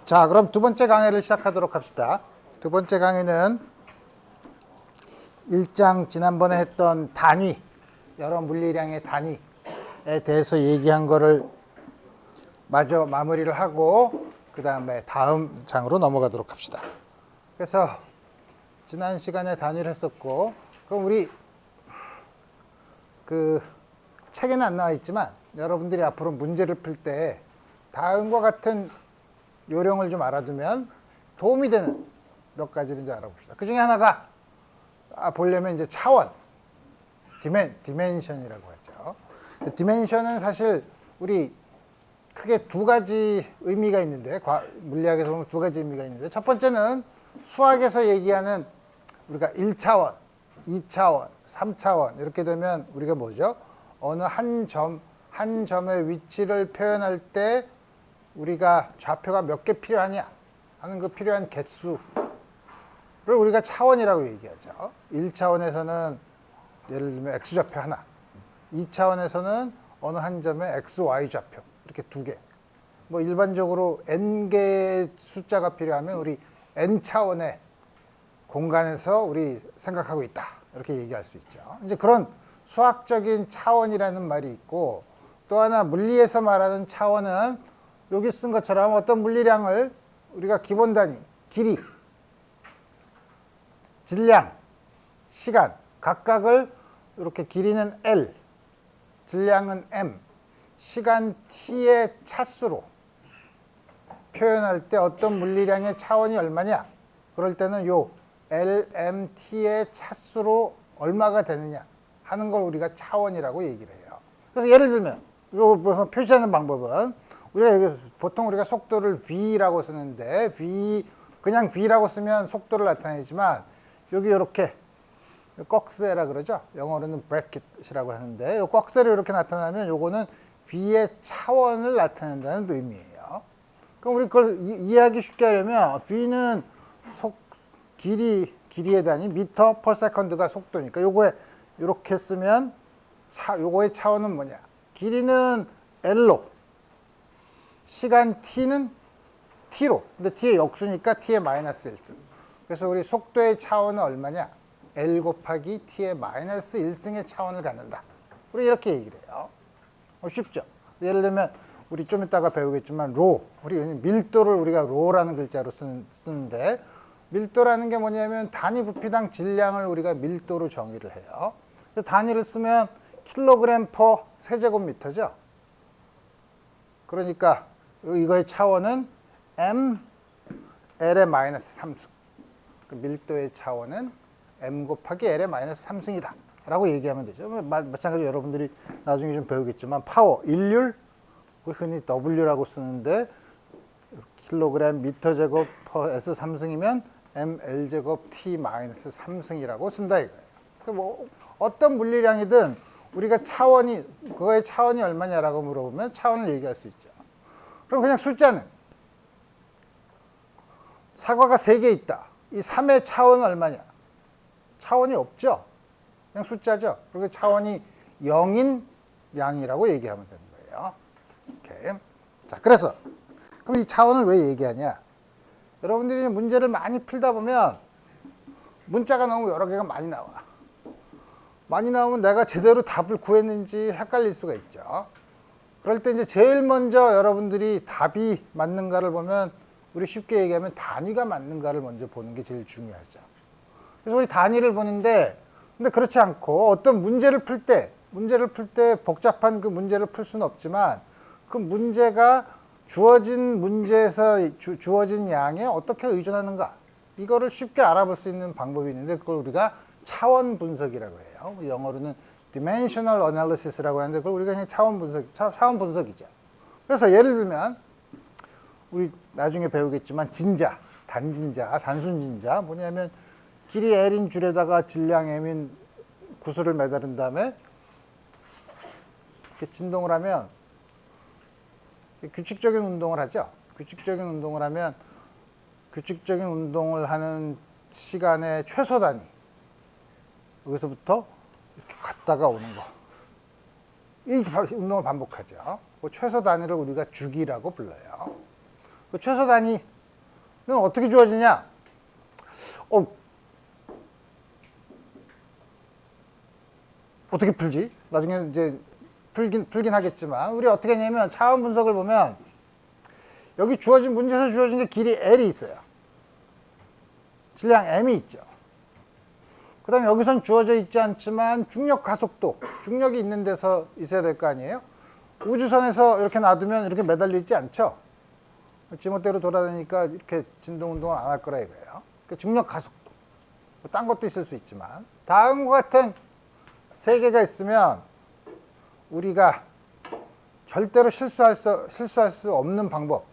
자, 그럼 두 번째 강의를 시작하도록 합시다. 두 번째 강의는 1장 지난번에 했던 단위, 여러 물리량의 단위에 대해서 얘기한 거를 마저 마무리를 하고 그 다음에 다음 장으로 넘어가도록 합시다. 그래서 지난 시간에 단위를 했었고, 그럼 우리 그 책에는 안 나와 있지만 여러분들이 앞으로 문제를 풀 때 다음과 같은 요령을 좀 알아두면 도움이 되는 몇 가지를 이제 알아봅시다. 그 중에 하나가 보려면 이제 차원, 디멘션이라고 하죠. 디멘션은 사실 우리 크게 두 가지 의미가 있는데, 물리학에서 보면 두 가지 의미가 있는데, 첫 번째는 수학에서 얘기하는 우리가 1차원, 2차원, 3차원 이렇게 되면 우리가 뭐죠? 어느 한 점의 위치를 표현할 때 우리가 좌표가 몇 개 필요하냐 하는 그 필요한 개수를 우리가 차원이라고 얘기하죠. 1차원에서는 예를 들면 x좌표 하나, 2차원에서는 어느 한 점의 xy 좌표 이렇게 두 개. 뭐 일반적으로 n개의 숫자가 필요하면 우리 n차원의 공간에서 우리 생각하고 있다 이렇게 얘기할 수 있죠. 이제 그런 수학적인 차원이라는 말이 있고, 또 하나 물리에서 말하는 차원은 여기 쓴 것처럼 어떤 물리량을 우리가 기본 단위, 길이, 질량, 시간 각각을 이렇게 길이는 L, 질량은 M, 시간 T의 차수로 표현할 때 어떤 물리량의 차원이 얼마냐? 그럴 때는 요 LMT의 차수로 얼마가 되느냐 하는 걸 우리가 차원이라고 얘기를 해요. 그래서 예를 들면 이거 표시하는 방법은 우리가 보통 우리가 속도를 V라고 쓰는데 그냥 V라고 쓰면 속도를 나타내지만 여기 이렇게 꺽쇠라 그러죠. 영어로는 브래킷이라고 하는데 이 꺽쇠로 이렇게 나타나면 요거는 V의 차원을 나타낸다는 의미예요. 그럼 우리 그걸 이해하기 쉽게 하려면 V는 길이의 단위 미터 per second가 속도니까 요거에 이렇게 쓰면 요거의 차원은 뭐냐? 길이는 L로, 시간 t는 t로. 근데 t의 역수니까 t의 마이너스 1승. 그래서 우리 속도의 차원은 얼마냐? L 곱하기 t의 마이너스 1승의 차원을 갖는다. 우리 이렇게 얘기를 해요. 쉽죠? 예를 들면 우리 좀 이따가 배우겠지만 우리 밀도를 우리가 로라는 글자로 쓰는데, 밀도라는 게 뭐냐면 단위 부피당 질량을 우리가 밀도로 정의를 해요. 단위를 쓰면 킬로그램 퍼 세제곱미터죠. 그러니까 이거의 차원은 m, l의 마이너스 3승. 그 밀도의 차원은 m 곱하기 l의 마이너스 3승이다 라고 얘기하면 되죠. 마찬가지로 여러분들이 나중에 좀 배우겠지만 파워, 일률, 흔히 W라고 쓰는데 킬로그램 미터 제곱 퍼 S 3승이면 ml 제곱 t 마이너스 3승이라고 쓴다 이거예요. 뭐 어떤 물리량이든 우리가 그거의 차원이 얼마냐라고 물어보면 차원을 얘기할 수 있죠. 그럼 그냥 숫자는 사과가 3개 있다. 이 3의 차원은 얼마냐? 차원이 없죠. 그냥 숫자죠. 그리고 차원이 0인 양이라고 얘기하면 되는 거예요. 오케이. 자, 그래서 그럼 이 차원을 왜 얘기하냐? 여러분들이 문제를 많이 풀다 보면 문자가 너무 여러 개가 많이 나와. 많이 나오면 내가 제대로 답을 구했는지 헷갈릴 수가 있죠. 그럴 때 이제 제일 먼저 여러분들이 답이 맞는가를 보면 우리 쉽게 얘기하면 단위가 맞는가를 먼저 보는 게 제일 중요하죠. 그래서 우리 단위를 보는데, 근데 그렇지 않고 어떤 문제를 풀 때 복잡한 그 문제를 풀 수는 없지만 그 문제가 주어진 문제에서 주어진 양에 어떻게 의존하는가, 이거를 쉽게 알아볼 수 있는 방법이 있는데 그걸 우리가 차원 분석이라고 해요. 영어로는 dimensional analysis라고 하는데 그걸 우리가 그냥 차원 분석이죠. 그래서 예를 들면 우리 나중에 배우겠지만 진자, 단진자, 단순진자 뭐냐면 길이 L인 줄에다가 질량 M인 구슬을 매달은 다음에 이렇게 진동을 하면 규칙적인 운동을 하죠. 규칙적인 운동을 하면 규칙적인 운동을 하는 시간의 최소 단위, 여기서부터 이렇게 갔다가 오는 거, 이 운동을 반복하죠. 그 최소 단위를 우리가 주기라고 불러요. 그 최소 단위 어떻게 주어지냐? 어떻게 풀지? 나중에 이제 풀긴 하겠지만, 우리 어떻게 하냐면 차원 분석을 보면 여기 문제에서 주어진 게 길이 L이 있어요. 질량 M이 있죠. 그 다음에 여기선 주어져 있지 않지만 중력 가속도, 중력이 있는 데서 있어야 될 거 아니에요? 우주선에서 이렇게 놔두면 이렇게 매달려 있지 않죠? 지멋대로 돌아다니니까 이렇게 진동 운동을 안 할 거라 이거예요. 그러니까 중력 가속도. 딴 것도 있을 수 있지만, 다음과 같은 세 개가 있으면 우리가 절대로 실수할 수 없는 방법.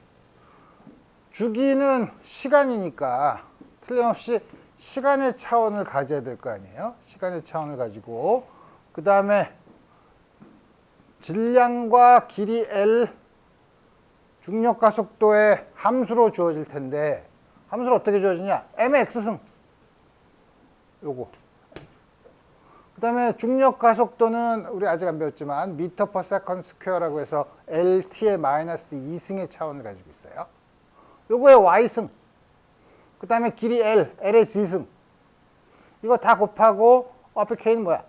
주기는 시간이니까 틀림없이 시간의 차원을 가져야 될 거 아니에요. 시간의 차원을 가지고, 그 다음에 질량과 길이 L, 중력 가속도의 함수로 주어질 텐데, 함수를 어떻게 주어지냐? m의 x승. 요거. 그 다음에 중력 가속도는 우리 아직 안 배웠지만 미터 퍼 세컨드 스퀘어라고 해서 LT의 마이너스 2승의 차원을 가지고 있어요. 요거의 y승. 그 다음에 길이 L의 g승. 이거 다 곱하고 앞에 k는 뭐야?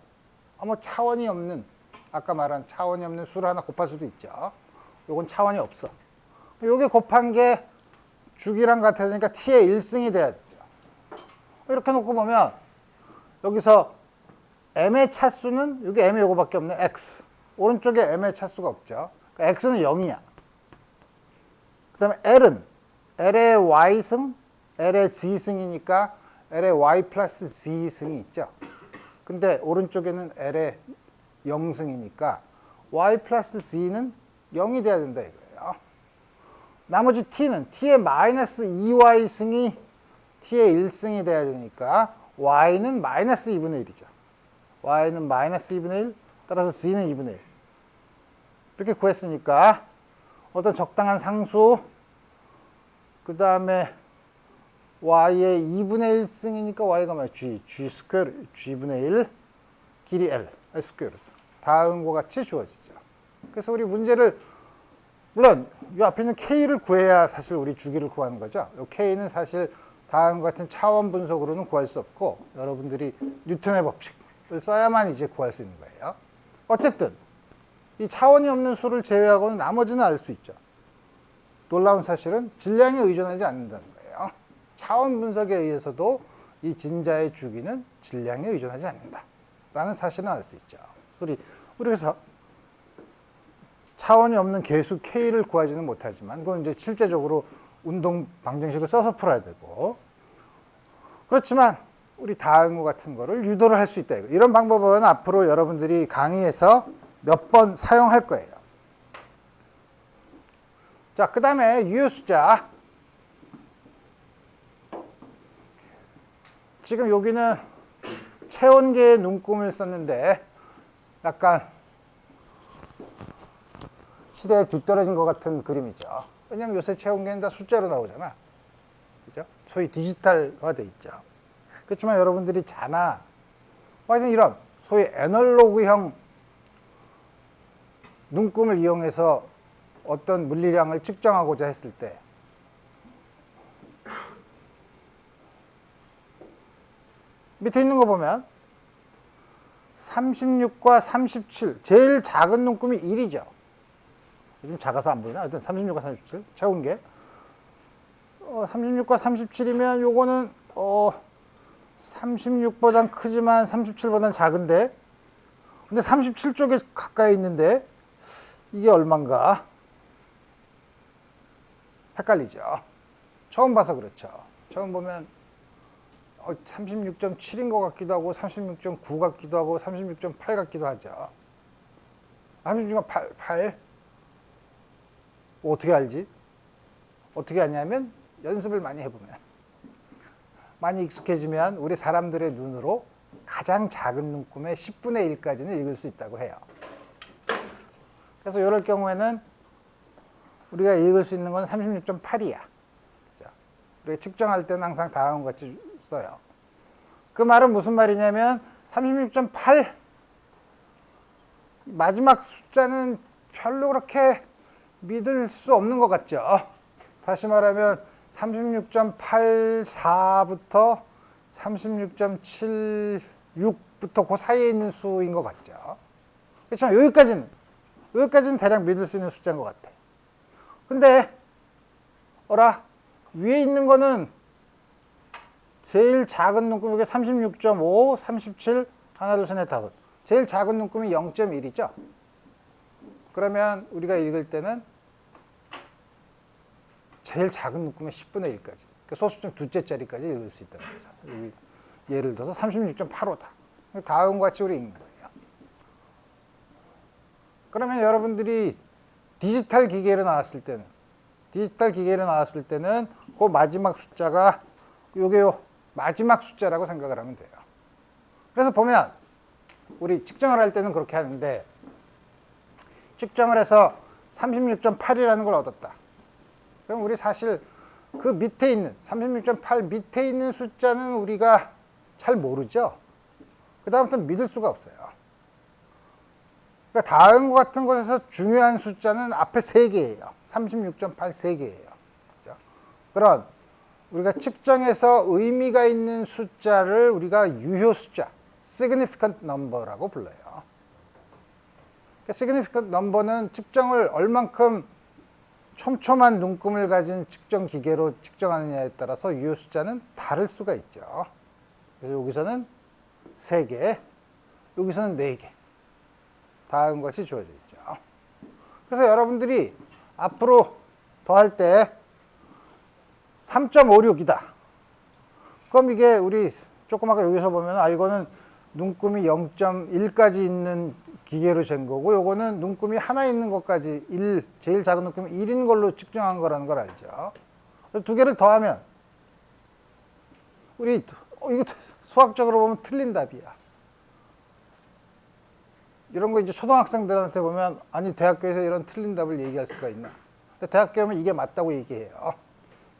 뭐 차원이 없는, 아까 말한 차원이 없는 수를 하나 곱할 수도 있죠. 요건 차원이 없어. 요게 곱한 게 주기랑 같아지니까 t의 1승이 돼야 되죠. 이렇게 놓고 보면 여기서 m의 차수는 여기 m이 요거밖에 없네. x. 오른쪽에 m의 차수가 없죠. 그러니까 x는 0이야. 그 다음에 L의 y승, L의 g승이니까 L의 y 플러스 g승이 있죠. 근데 오른쪽에는 L의 0승이니까 y 플러스 g는 0이 돼야 된다 이거예요. 나머지 t는 t의 마이너스 2y승이 t의 1승이 돼야 되니까 y는 마이너스 2분의 1이죠. y는 마이너스 2분의 1, 따라서 g는 2분의 1. 이렇게 구했으니까 어떤 적당한 상수, 그 다음에 y의 2분의 1승이니까 y가 뭐야? g 스퀘어, g분의 1, 길이 l, 스퀘어. 다음과 같이 주어지죠. 그래서 우리 문제를, 물론 이 앞에 있는 k를 구해야 사실 우리 주기를 구하는 거죠. 이 k는 사실 다음과 같은 차원 분석으로는 구할 수 없고, 여러분들이 뉴턴의 법칙을 써야만 이제 구할 수 있는 거예요. 어쨌든 이 차원이 없는 수를 제외하고는 나머지는 알 수 있죠. 놀라운 사실은 질량에 의존하지 않는다는 거예요. 차원 분석에 의해서도 이 진자의 주기는 질량에 의존하지 않는다라는 사실은 알 수 있죠. 우리 그래서 차원이 없는 계수 K를 구하지는 못하지만, 그건 이제 실제적으로 운동 방정식을 써서 풀어야 되고, 그렇지만 우리 다음과 같은 거를 유도를 할 수 있다. 이런 방법은 앞으로 여러분들이 강의에서 몇 번 사용할 거예요. 자, 그 다음에 유효숫자. 지금 여기는 체온계의 눈금을 썼는데 약간 시대에 뒤떨어진 것 같은 그림이죠. 왜냐면 요새 체온계는 다 숫자로 나오잖아. 그죠? 소위 디지털화 돼 있죠. 그렇지만 여러분들이 자나, 하여튼 이런 소위 애널로그형 눈금을 이용해서 어떤 물리량을 측정하고자 했을 때 밑에 있는 거 보면 36과 37, 제일 작은 눈금이 1이죠. 요즘 작아서 안 보이나? 하여튼 36과 37, 체온계. 36과 37이면 요거는 36보단 크지만 37보단 작은데, 근데 37쪽에 가까이 있는데 이게 얼만가? 헷갈리죠. 처음 봐서 그렇죠. 처음 보면 36.7인 것 같기도 하고 36.9 같기도 하고 36.8 같기도 하죠. 36.8? 어떻게 알지? 어떻게 하냐면 연습을 많이 해보면, 많이 익숙해지면 우리 사람들의 눈으로 가장 작은 눈금의 10분의 1까지는 읽을 수 있다고 해요. 그래서 이럴 경우에는 우리가 읽을 수 있는 건 36.8이야. 우리가 측정할 때는 항상 다음과 같이 써요. 그 말은 무슨 말이냐면 36.8 마지막 숫자는 별로 그렇게 믿을 수 없는 것 같죠. 다시 말하면 36.84부터 36.76부터 그 사이에 있는 수인 것 같죠. 그렇지만 여기까지는 대략 믿을 수 있는 숫자인 것 같아. 근데 위에 있는 거는 제일 작은 눈금, 이게 36.5, 37, 하나, 둘, 셋, 넷, 다섯. 제일 작은 눈금이 0.1이죠. 그러면 우리가 읽을 때는 제일 작은 눈금의 10분의 1까지. 그러니까 소수점 둘째 자리까지 읽을 수 있다는 거죠. 예를 들어서 36.85다. 다음과 같이 우리 읽는 거예요. 그러면 여러분들이 디지털 기계로 나왔을 때는 그 마지막 숫자가 요게요. 마지막 숫자라고 생각을 하면 돼요. 그래서 보면 우리 측정을 할 때는 그렇게 하는데, 측정을 해서 36.8이라는 걸 얻었다. 그럼 우리 사실 그 밑에 있는 36.8 밑에 있는 숫자는 우리가 잘 모르죠. 그 다음부터는 믿을 수가 없어요. 그러니까 다음과 같은 것에서 중요한 숫자는 앞에 3개예요. 36.8 3개예요. 그렇죠? 그런 우리가 측정해서 의미가 있는 숫자를 우리가 유효 숫자, significant number라고 불러요. significant number는 측정을 얼만큼 촘촘한 눈금을 가진 측정 기계로 측정하느냐에 따라서 유효 숫자는 다를 수가 있죠. 그래서 여기서는 3개, 여기서는 4개. 다음 것이 주어져 있죠. 그래서 여러분들이 앞으로 더할 때 3.56이다. 그럼 이게 우리 조금 아까 여기서 보면 이거는 눈금이 0.1까지 있는 기계로 잰 거고, 요거는 눈금이 하나 있는 것까지 제일 작은 눈금이 1인 걸로 측정한 거라는 걸 알죠. 두 개를 더하면 우리 이거 수학적으로 보면 틀린 답이야. 이런 거 이제 초등학생들한테 보면 아니 대학교에서 이런 틀린 답을 얘기할 수가 있나? 근데 대학교 오면 이게 맞다고 얘기해요.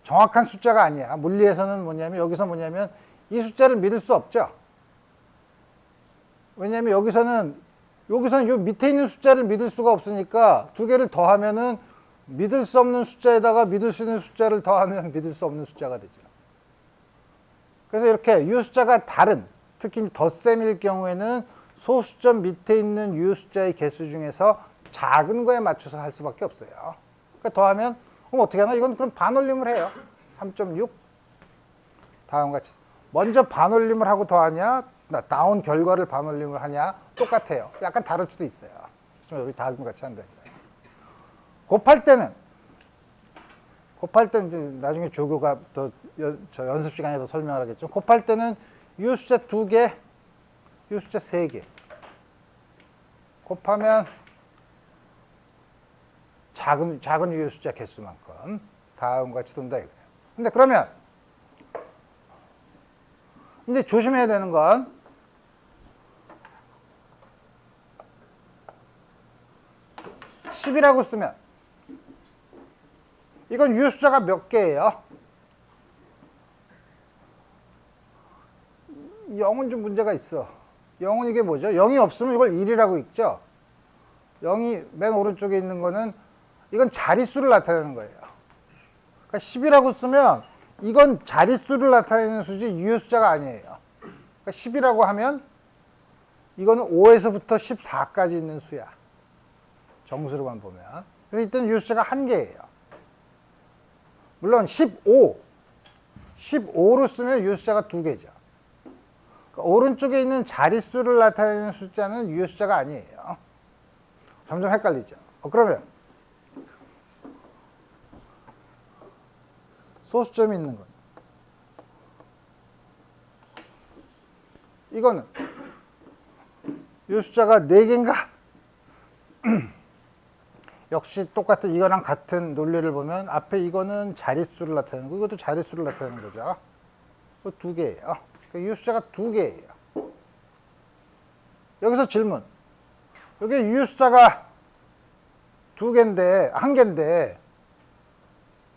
정확한 숫자가 아니야. 물리에서는 여기서 이 숫자를 믿을 수 없죠. 왜냐하면 여기서는 요 밑에 있는 숫자를 믿을 수가 없으니까 두 개를 더하면은 믿을 수 없는 숫자에다가 믿을 수 있는 숫자를 더하면 믿을 수 없는 숫자가 되죠. 그래서 이렇게 유효 숫자가 다른, 특히 덧셈일 경우에는 소수점 밑에 있는 유효 숫자의 개수 중에서 작은 거에 맞춰서 할 수밖에 없어요. 그러니까 더하면 그럼 어떻게 하나? 이건 그럼 반올림을 해요. 3.6 다음과 같이 먼저 반올림을 하고 더하냐, 나온 결과를 반올림을 하냐 똑같아요. 약간 다를 수도 있어요. 그렇지만 우리 다음과 같이 한다. 곱할 때는 이제 나중에 조교가 저 연습 시간에 더 설명을 하겠지만, 곱할 때는 유효 숫자 2개, 유효 숫자 3개 곱하면 작은 유효 숫자 개수만큼 다음과 같이 돈다 이거예요. 근데 그러면 이제 조심해야 되는 건 (10이라고) 쓰면 이건 유효 숫자가 몇 개예요? 0은 좀 문제가 있어. 0은 이게 뭐죠? 0이 없으면 이걸 1이라고 읽죠. 0이 맨 오른쪽에 있는 거는 이건 자릿수를 나타내는 거예요. 그러니까 10이라고 쓰면 이건 자릿수를 나타내는 수지 유효 숫자가 아니에요. 그러니까 10이라고 하면 이거는 5에서부터 14까지 있는 수야. 정수로만 보면. 그래서 이때는 유효 숫자가 1개예요. 물론 15로 쓰면 유효 숫자가 2개죠. 그러니까 오른쪽에 있는 자릿수를 나타내는 숫자는 유효 숫자가 아니에요. 점점 헷갈리죠. 그러면 소수점이 있는 건 이거는 이 숫자가 4개인가? 역시 똑같은 이거랑 같은 논리를 보면 앞에 이거는 자릿수를 나타내는 거, 이것도 자릿수를 나타내는 거죠. 그 2개예요. 이 숫자가 2개예요. 여기서 질문. 여기 유효 숫자가 1개인데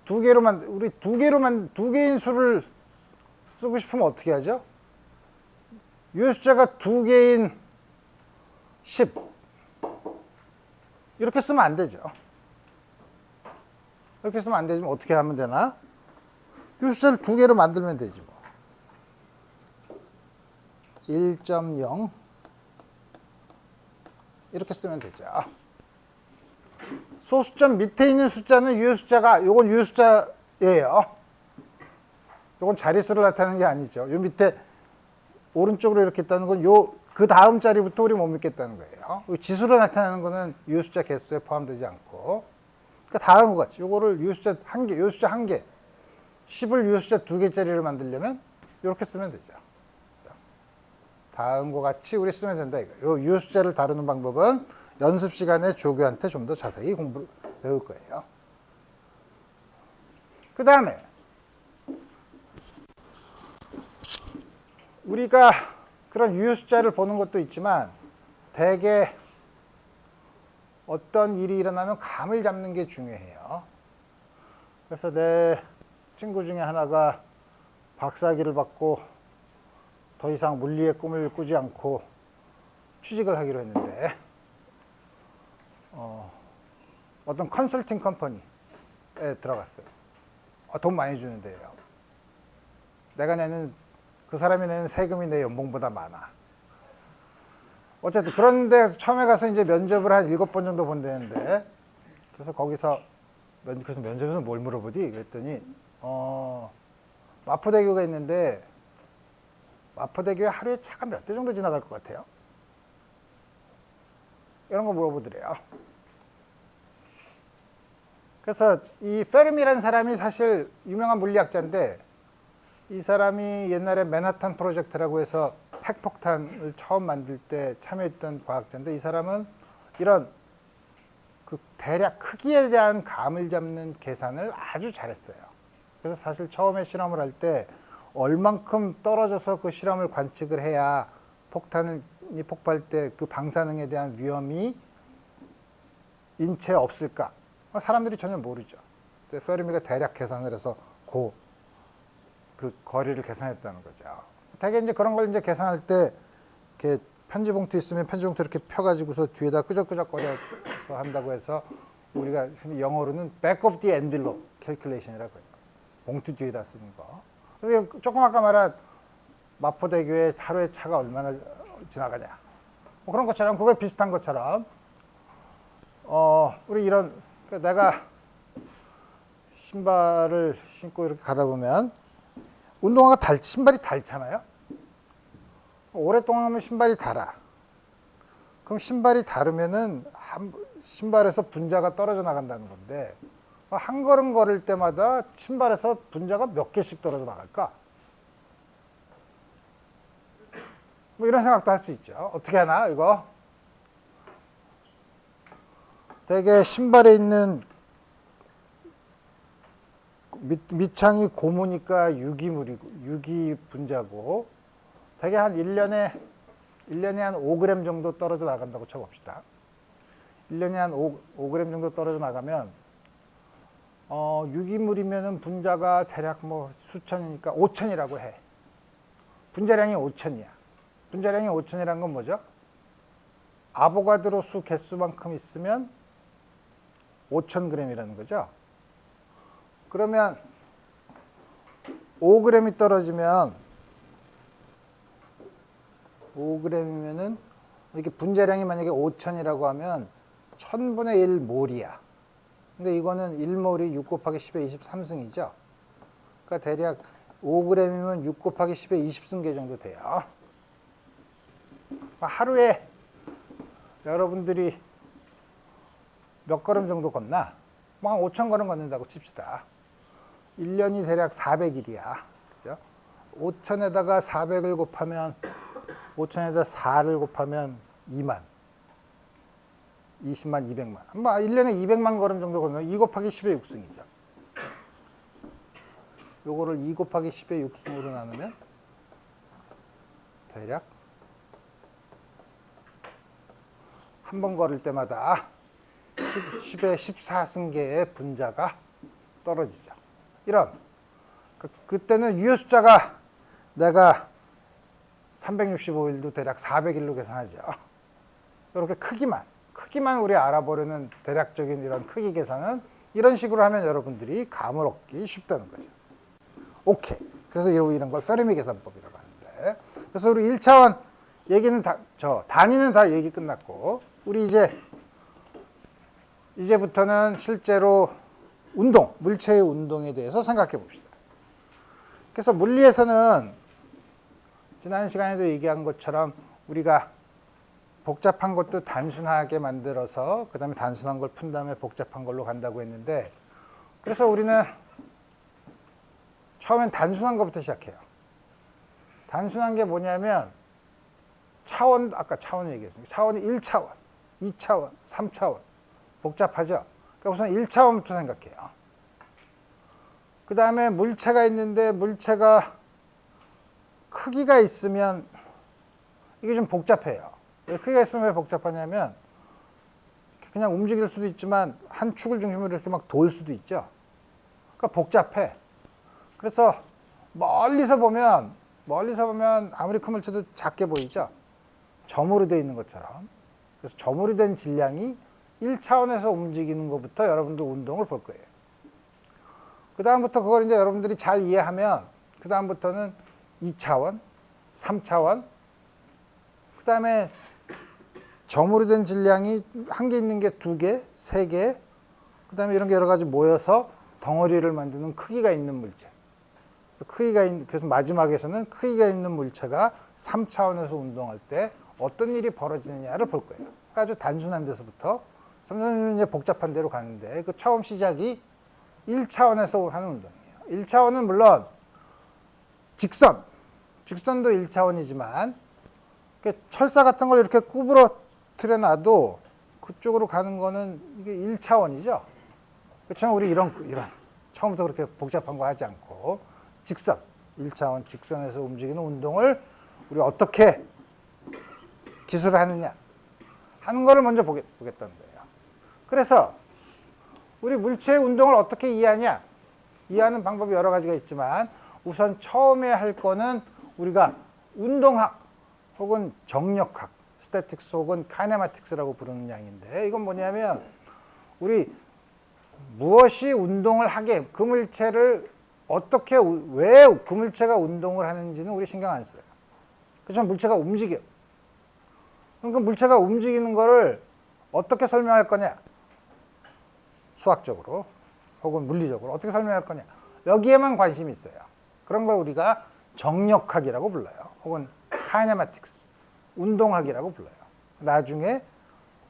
2개로만 우리 2개인 수를 쓰고 싶으면 어떻게 하죠? 유효 숫자가 2개인 10 이렇게 쓰면 안 되죠. 이렇게 쓰면 안 되지만 어떻게 하면 되나? 유수자를 두 개로 만들면 되지 뭐. 1.0 이렇게 쓰면 되죠. 소수점 밑에 있는 숫자는 유효숫자가, 요건 유효숫자예요. 요건 자릿수를 나타내는 게 아니죠. 요 밑에 오른쪽으로 이렇게 있다는 건 요 그 다음 자리부터 우리 못 믿겠다는 거예요. 지수로 나타나는 거는 유효숫자 개수에 포함되지 않고. 그러니까 다음과 같이 요거를 유효숫자 한 개, 유효숫자 한 개, 10을 유효숫자 두 개짜리를 만들려면 이렇게 쓰면 되죠. 다음과 같이 우리 쓰면 된다 이거. 요 유효숫자를 다루는 방법은 연습 시간에 조교한테 좀 더 자세히 공부를 배울 거예요. 그 다음에 우리가 그런 유효숫자를 보는 것도 있지만 대개 어떤 일이 일어나면 감을 잡는 게 중요해요. 그래서 내 친구 중에 하나가 박사학위를 받고 더 이상 물리의 꿈을 꾸지 않고 취직을 하기로 했는데 어떤 컨설팅 컴퍼니에 들어갔어요. 돈 많이 주는데요. 내가 내는 그 사람이 내는 세금이 내 연봉보다 많아. 어쨌든 그런데 처음에 가서 이제 면접을 한 7번 정도 본다는데 그래서 거기서 그래서 면접에서 뭘 물어보지? 그랬더니 마포대교가 있는데 마포대교에 하루에 차가 몇 대 정도 지나갈 것 같아요? 이런 거 물어보더래요. 그래서 이 페르미라는 사람이 사실 유명한 물리학자인데 이 사람이 옛날에 맨하탄 프로젝트라고 해서 핵폭탄을 처음 만들 때 참여했던 과학자인데 이 사람은 이런 그 대략 크기에 대한 감을 잡는 계산을 아주 잘했어요. 그래서 사실 처음에 실험을 할 때 얼만큼 떨어져서 그 실험을 관측을 해야 폭탄이 폭발할 때 그 방사능에 대한 위험이 인체에 없을까? 사람들이 전혀 모르죠. 페르미가 대략 계산을 해서 그 거리를 계산했다는 거죠. 되게 이제 그런 걸 이제 계산할 때 이렇게 편지 봉투 있으면 편지 봉투 이렇게 펴가지고서 뒤에다 끄적끄적거려서 한다고 해서 우리가 영어로는 back of the envelope calculation이라고 해요. 봉투 뒤에다 쓰는 거. 그래서 조금 아까 말한 마포대교에 하루에 차가 얼마나 지나가냐. 뭐 그런 것처럼 그거 비슷한 것처럼 우리 이런 그러니까 내가 신발을 신고 이렇게 가다 보면 운동화가 신발이 닳잖아요. 오랫동안 하면 신발이 닳아. 그럼 신발이 닳으면은 신발에서 분자가 떨어져 나간다는 건데 한 걸음 걸을 때마다 신발에서 분자가 몇 개씩 떨어져 나갈까? 뭐 이런 생각도 할 수 있죠. 어떻게 하나 이거? 되게 신발에 있는 밑창이 고무니까 유기 분자고 되게 한 1년에 한 5g 정도 떨어져 나간다고 쳐봅시다. 1년에 한 5g 정도 떨어져 나가면 유기물이면은 분자가 대략 뭐 수천이니까 5천이라고 해. 분자량이 5천이야. 분자량이 5천이란 건 뭐죠? 아보가드로 수 개수만큼 있으면 5,000g이라는 거죠. 그러면 5g이 떨어지면 5g이면은 이렇게 분자량이 만약에 5,000이라고 하면 1000분의 1 몰이야. 근데 이거는 1몰이 6 곱하기 10의 23승이죠. 그러니까 대략 5g이면 6 곱하기 10의 20승계 정도 돼요. 하루에 여러분들이 몇 걸음 정도 걷나? 뭐 한 5,000걸음 걷는다고 칩시다. 1년이 대략 400일이야. 그죠? 5,000에다가 400을 곱하면 5,000에다 4를 곱하면 2만. 20만, 200만. 뭐 1년에 200만 걸음 정도 걷는 2 곱하기 10의 6승이죠. 요거를 2 곱하기 10의 6승으로 나누면 대략 한 번 걸을 때마다 10의 14승계의 분자가 떨어지죠. 이런 그때는 유효 숫자가 내가 365일도 대략 400일로 계산하죠. 이렇게 크기만 우리 알아보려는 대략적인 이런 크기 계산은 이런 식으로 하면 여러분들이 감을 얻기 쉽다는 거죠. 오케이. 그래서 이런 걸 페르미 계산법이라고 하는데. 그래서 우리 1차원 얘기는 단위는 다 얘기 끝났고, 우리 이제부터는 실제로 물체의 운동에 대해서 생각해 봅시다. 그래서 물리에서는 지난 시간에도 얘기한 것처럼 우리가 복잡한 것도 단순하게 만들어서 그 다음에 단순한 걸 푼 다음에 복잡한 걸로 간다고 했는데, 그래서 우리는 처음엔 단순한 것부터 시작해요. 단순한 게 뭐냐면 아까 차원 얘기했습니다. 차원이 1차원, 2차원, 3차원. 복잡하죠? 그러니까 우선 1차원부터 생각해요. 그 다음에 물체가 있는데 물체가 크기가 있으면 이게 좀 복잡해요. 왜 크기가 있으면 왜 복잡하냐면 그냥 움직일 수도 있지만 한 축을 중심으로 이렇게 막 돌 수도 있죠. 그러니까 복잡해. 그래서 멀리서 보면 아무리 큰 물체도 작게 보이죠. 점으로 되어 있는 것처럼. 그래서 점으로 된 질량이 1차원에서 움직이는 것부터 여러분들 운동을 볼 거예요. 그 다음부터 그걸 이제 여러분들이 잘 이해하면 그 다음부터는 2차원, 3차원, 그 다음에 점으로 된 질량이 한 개 있는 게 2개, 3개, 그 다음에 이런 게 여러 가지 모여서 덩어리를 만드는 크기가 있는 물체. 그래서 마지막에서는 크기가 있는 물체가 3차원에서 운동할 때 어떤 일이 벌어지느냐를 볼 거예요. 아주 단순한 데서부터 점점 이제 복잡한 데로 가는데, 그 처음 시작이 1차원에서 하는 운동이에요. 1차원은 물론 직선도 1차원이지만 철사 같은 걸 이렇게 구부러뜨려 놔도 그쪽으로 가는 거는 이게 1차원이죠. 그렇지만 우리 이런 처음부터 그렇게 복잡한 거 하지 않고 1차원 직선에서 움직이는 운동을 우리 어떻게 기술을 하느냐 하는 거를 먼저 보겠다는 거예요. 그래서 우리 물체의 운동을 어떻게 이해하냐? 이해하는 방법이 여러 가지가 있지만 우선 처음에 할 거는 우리가 운동학 혹은 정력학, 스태틱스 혹은 카이네마틱스라고 부르는 양인데, 이건 뭐냐면 우리 무엇이 운동을 하게, 그 물체를 어떻게, 왜 그 물체가 운동을 하는지는 우리 신경 안 써요. 그렇지만 물체가 움직여. 그럼 그 물체가 움직이는 거를 어떻게 설명할 거냐? 수학적으로 혹은 물리적으로 어떻게 설명할 거냐? 여기에만 관심이 있어요. 그런 걸 우리가 정력학이라고 불러요. 혹은 카이네마틱스, 운동학이라고 불러요. 나중에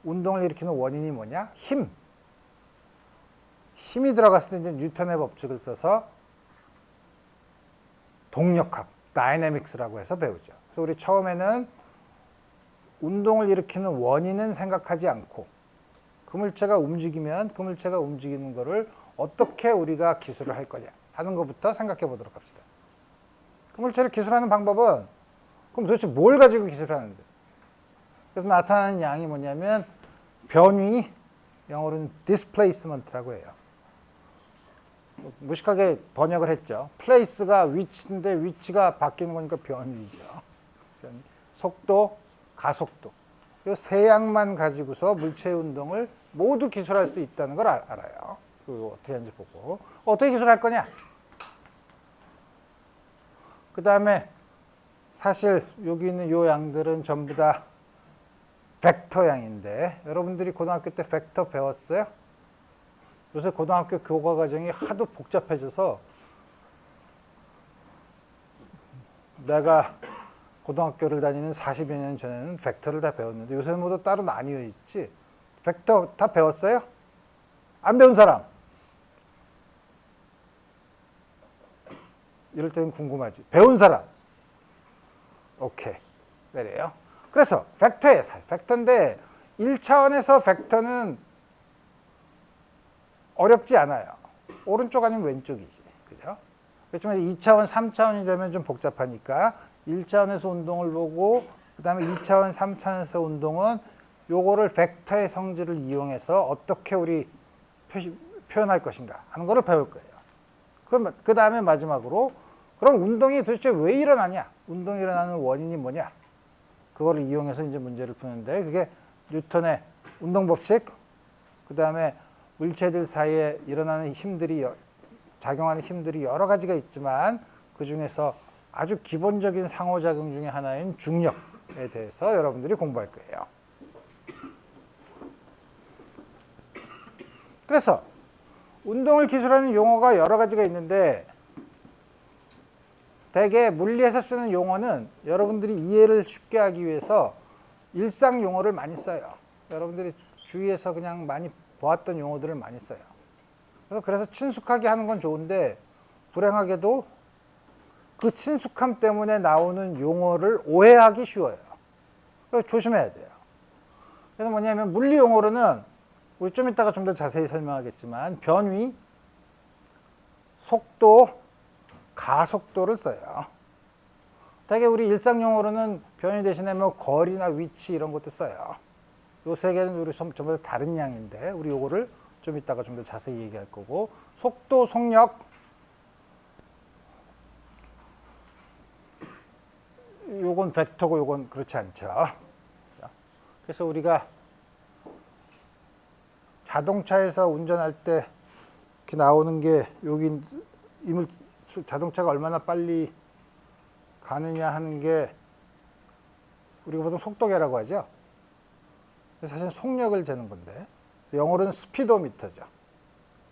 운동을 일으키는 원인이 뭐냐? 힘이 들어갔을 때 이제 뉴턴의 법칙을 써서 동력학, 다이내믹스라고 해서 배우죠. 그래서 우리 처음에는 운동을 일으키는 원인은 생각하지 않고 그 물체가 움직이면 그 물체가 움직이는 거를 어떻게 우리가 기술을 할 거냐 하는 것부터 생각해 보도록 합시다. 그 물체를 기술하는 방법은 그럼 도대체 뭘 가지고 기술하는데? 그래서 나타나는 양이 뭐냐면 변위, 영어로는 displacement라고 해요. 무식하게 번역을 했죠. place가 위치인데 위치가 바뀌는 거니까 변위죠. 속도, 가속도. 이 세 양만 가지고서 물체의 운동을 모두 기술할 수 있다는 걸 알아요. 그거 어떻게 하는지 보고. 어떻게 기술할 거냐? 그 다음에 사실 여기 있는 요 양들은 전부 다 벡터 양인데, 여러분들이 고등학교 때 벡터 배웠어요? 요새 고등학교 교과 과정이 하도 복잡해져서 내가 고등학교를 다니는 40여 년 전에는 벡터를 다 배웠는데 요새는 모두 따로 나뉘어 있지. 벡터 다 배웠어요? 안 배운 사람? 이럴 때는 궁금하지. 배운 사람? 오케이. 그래요. 그래서 벡터예요. 벡터인데 1차원에서 벡터는 어렵지 않아요. 오른쪽 아니면 왼쪽이지. 그죠? 그렇지만 2차원, 3차원이 되면 좀 복잡하니까 1차원에서 운동을 보고 그 다음에 2차원, 3차원에서 운동은 요거를 벡터의 성질을 이용해서 어떻게 우리 표현할 것인가 하는 거를 배울 거예요. 그럼 그 다음에 마지막으로 그럼 운동이 도대체 왜 일어나냐? 운동이 일어나는 원인이 뭐냐? 그거를 이용해서 이제 문제를 푸는데, 그게 뉴턴의 운동 법칙, 그 다음에 물체들 사이에 일어나는 힘들이 작용하는 힘들이 여러 가지가 있지만 그 중에서 아주 기본적인 상호작용 중에 하나인 중력에 대해서 여러분들이 공부할 거예요. 그래서 운동을 기술하는 용어가 여러 가지가 있는데 대개 물리에서 쓰는 용어는 여러분들이 이해를 쉽게 하기 위해서 일상 용어를 많이 써요. 여러분들이 주위에서 그냥 많이 보았던 용어들을 많이 써요. 그래서 친숙하게 하는 건 좋은데 불행하게도 그 친숙함 때문에 나오는 용어를 오해하기 쉬워요. 그래서 조심해야 돼요. 그래서 뭐냐면 물리 용어로는 우리 좀 이따가 좀 더 자세히 설명하겠지만 변위, 속도, 가속도를 써요. 대개 우리 일상 용어로는 변위 대신에 뭐 거리나 위치 이런 것도 써요. 요 세 개는 우리 전부 다 다른 양인데 우리 요거를 좀 이따가 좀 더 자세히 얘기할 거고 속도, 속력 요건 벡터고 요건 그렇지 않죠. 그래서 우리가 자동차에서 운전할 때 이렇게 나오는 게 여기 자동차가 얼마나 빨리 가느냐 하는 게 우리가 보통 속도계라고 하죠. 사실 속력을 재는 건데 영어로는 스피도미터죠.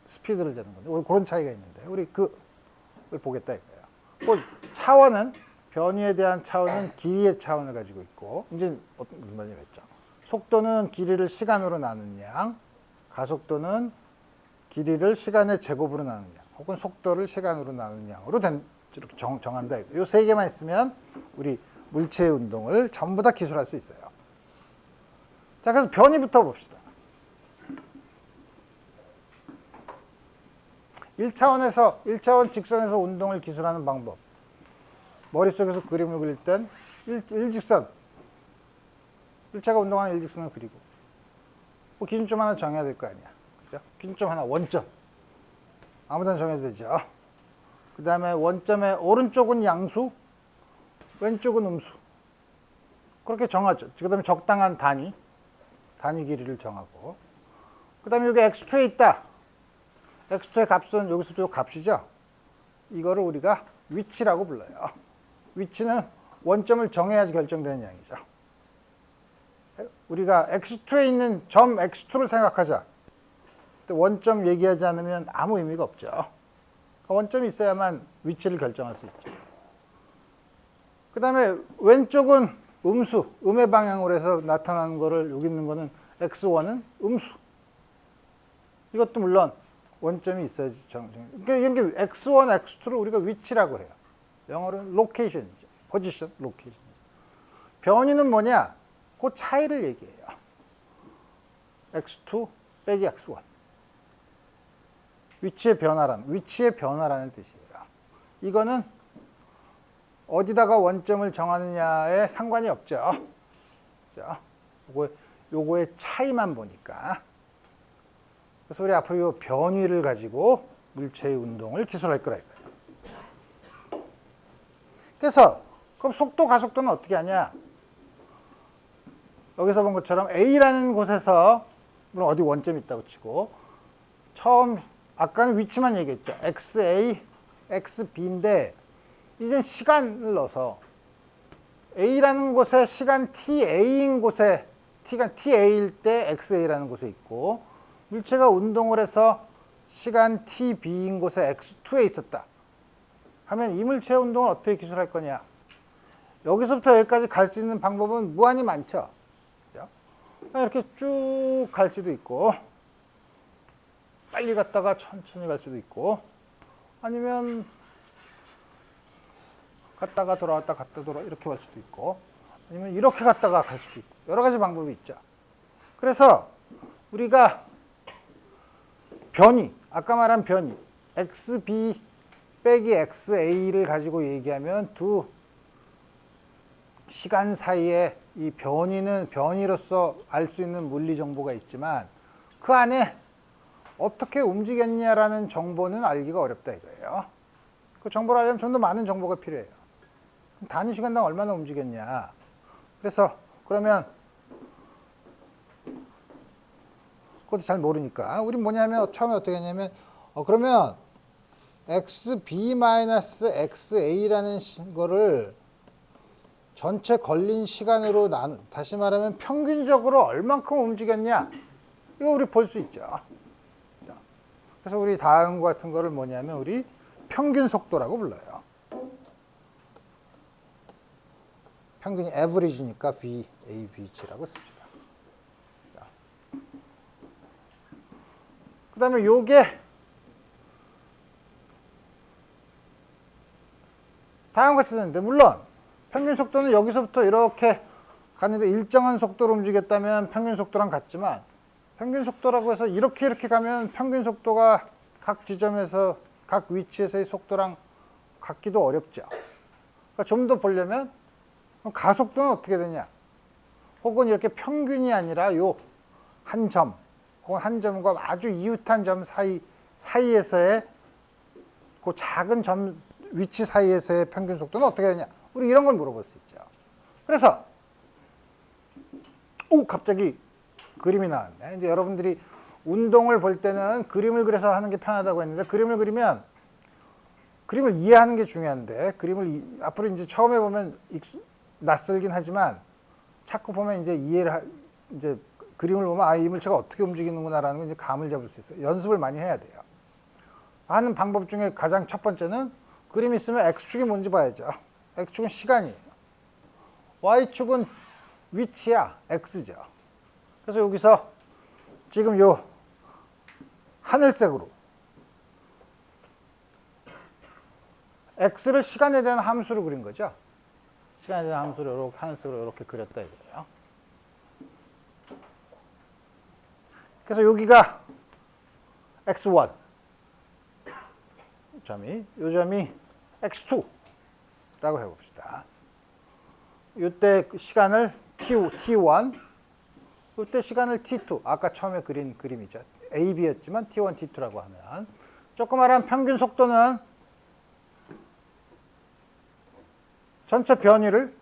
스피드를 재는 건데 그런 차이가 있는데 우리 그걸 보겠다 이거예요. 차원은 변위에 대한 차원은 길이의 차원을 가지고 있고 이제 무슨 말인지 알겠죠. 속도는 길이를 시간으로 나눈 양, 가속도는 길이를 시간의 제곱으로 나눈 양, 혹은 속도를 시간으로 나눈 양으로 이렇게 정한다. 이 세 개만 있으면 우리 물체의 운동을 전부 다 기술할 수 있어요. 자, 그래서 변위부터 봅시다. 1차원 직선에서 운동을 기술하는 방법. 머릿속에서 그림을 그릴 땐 일직선. 1차가 운동하는 일직선을 그리고. 뭐 기준점 하나 정해야 될 거 아니야. 그죠? 기준점 하나, 원점. 아무데나 정해도 되죠. 그 다음에 원점의 오른쪽은 양수, 왼쪽은 음수. 그렇게 정하죠. 그 다음에 적당한 단위 길이를 정하고. 그 다음에 여기 x2에 있다. x2의 값은 여기서도 값이죠. 이거를 우리가 위치라고 불러요. 위치는 원점을 정해야지 결정되는 양이죠. 우리가 x2에 있는 점 x2를 생각하자. 원점 얘기하지 않으면 아무 의미가 없죠. 원점이 있어야만 위치를 결정할 수 있죠. 그 다음에 왼쪽은 음수, 음의 방향으로 해서 나타나는 거를 여기 있는 거는 x1은 음수. 이것도 물론 원점이 있어야지 그러니까 이게 x1, x2를 우리가 위치라고 해요. 영어로는 로케이션이죠. 포지션, 로케이션. 변위는 뭐냐? 그 차이를 얘기해요. x2 빼기 x1. 위치의 변화라는 뜻이에요. 이거는 어디다가 원점을 정하느냐에 상관이 없죠. 그죠? 요거의 차이만 보니까. 그래서 우리 앞으로 이 변위를 가지고 물체의 운동을 기술할 거라 이거예요. 그래서 그럼 속도, 가속도는 어떻게 하냐? 여기서 본 것처럼 A라는 곳에서 물론 어디 원점이 있다고 치고 처음 아까는 위치만 얘기했죠. XA, XB인데 이제 시간을 넣어서 A라는 곳에 시간 TA인 곳에 T가 TA일 때 XA라는 곳에 있고 물체가 운동을 해서 시간 TB인 곳에 X2에 있었다 하면 이 물체의 운동을 어떻게 기술할 거냐? 여기서부터 여기까지 갈 수 있는 방법은 무한히 많죠. 이렇게 쭉 갈 수도 있고 빨리 갔다가 천천히 갈 수도 있고 아니면 갔다가 돌아왔다 갔다 돌아 이렇게 갈 수도 있고 아니면 이렇게 갔다가 갈 수도 있고 여러 가지 방법이 있죠. 그래서 우리가 변위, 아까 말한 변위 XB 빼기 XA를 가지고 얘기하면 두 시간 사이에 이 변위로서 알 수 있는 물리 정보가 있지만 그 안에 어떻게 움직였냐라는 정보는 알기가 어렵다 이거예요. 그 정보를 알려면 좀 더 많은 정보가 필요해요. 단위 시간당 얼마나 움직였냐. 그래서 그러면 그것도 잘 모르니까 우린 뭐냐면 처음에 어떻게 했냐면 그러면 xb-xa라는 거를 전체 걸린 시간으로 다시 말하면 평균적으로 얼만큼 움직였냐, 이거 우리 볼 수 있죠. 그래서 우리 다음과 같은 거를 뭐냐면 우리 평균 속도라고 불러요. 평균이 average니까 VAVG라고 씁시다. 그 다음에 요게 다음과 같이 되는데, 물론 평균 속도는 여기서부터 이렇게 가는데 일정한 속도로 움직였다면 평균 속도랑 같지만, 평균 속도라고 해서 이렇게 가면 평균 속도가 각 지점에서 각 위치에서의 속도랑 같기도 어렵죠. 그러니까 좀 더 보려면 가속도는 어떻게 되냐, 혹은 이렇게 평균이 아니라 요 한 점 혹은 한 점과 아주 이웃한 점 사이에서의 그 작은 점 위치 사이에서의 평균 속도는 어떻게 되냐, 우리 이런 걸 물어볼 수 있죠. 그래서 갑자기 그림이 나왔네. 이제 여러분들이 운동을 볼 때는 그림을 그려서 하는 게 편하다고 했는데, 그림을 그리면 그림을 이해하는 게 중요한데, 그림을 앞으로 이제 처음에 보면 낯설긴 하지만 자꾸 보면 이제 이제 그림을 보면 이 물체가 어떻게 움직이는구나라는 걸 이제 감을 잡을 수 있어요. 연습을 많이 해야 돼요. 하는 방법 중에 가장 첫 번째는 그림이 있으면 x축이 뭔지 봐야죠. x축은 시간이에요. y축은 위치야, x죠. 그래서 여기서 지금 요 하늘색으로 x를 시간에 대한 함수로 그린 거죠. 시간에 대한 함수를 이렇게 하늘색으로 이렇게 그렸다 이거예요. 그래서 여기가 x1 요 점이 x2라고 해봅시다. 이때 시간을 t1, 이때 시간을 t2, 아까 처음에 그린 그림이죠. AB였지만 t1, t2라고 하면, 조금 말하면 평균 속도는 전체 변이를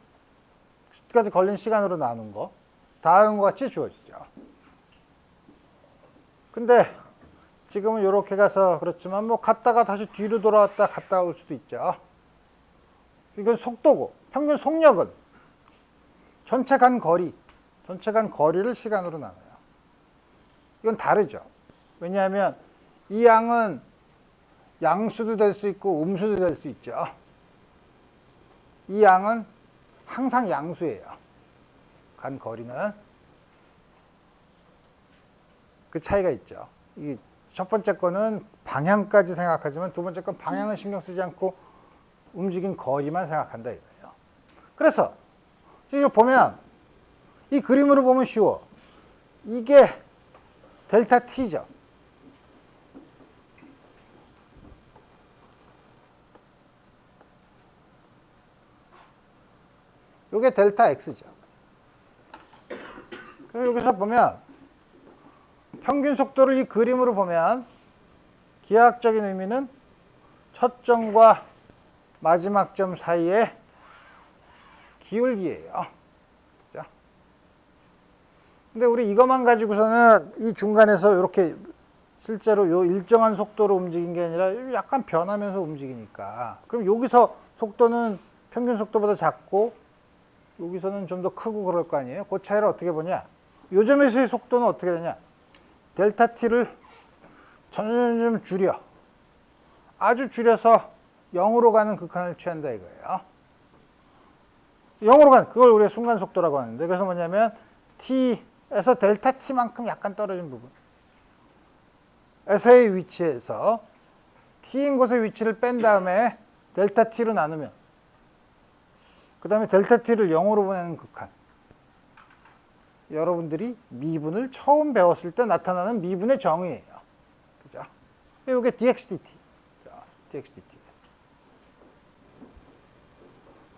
까지 걸린 시간으로 나눈 거, 다음과 같이 주어지죠. 근데 지금은 이렇게 가서 그렇지만 뭐 갔다가 다시 뒤로 돌아왔다 갔다 올 수도 있죠. 이건 속도고, 평균 속력은 전체 간 거리를 시간으로 나눠요. 이건 다르죠. 왜냐하면 이 양은 양수도 될 수 있고 음수도 될 수 있죠. 이 양은 항상 양수예요. 간 거리는. 그 차이가 있죠. 이 첫 번째 거는 방향까지 생각하지만 두 번째 건 방향은 신경 쓰지 않고 움직인 거리만 생각한다 이거예요. 그래서 지금 보면 이 그림으로 보면 쉬워. 이게 델타 t죠. 이게 델타 x죠. 그래서 여기서 보면 평균 속도를 이 그림으로 보면 기하학적인 의미는 첫 점과 마지막 점 사이의 기울기예요. 그죠? 근데 우리 이것만 가지고서는 이 중간에서 이렇게 실제로 요 일정한 속도로 움직인 게 아니라 약간 변하면서 움직이니까, 그럼 여기서 속도는 평균 속도보다 작고 여기서는 좀 더 크고 그럴 거 아니에요. 그 차이를 어떻게 보냐, 요 점에서의 속도는 어떻게 되냐, 델타 t를 점점 줄여, 아주 줄여서 0으로 가는 극한을 취한다 이거예요. 0으로 가는, 그걸 우리가 순간 속도라고 하는데, 그래서 뭐냐면 t에서 델타 t만큼 약간 떨어진 부분 에서의 위치에서 t인 곳의 위치를 뺀 다음에 델타 t로 나누면, 그 다음에 델타 t를 0으로 보내는 극한, 여러분들이 미분을 처음 배웠을 때 나타나는 미분의 정의예요. 그죠? 이게 dx/dt. dx/dt.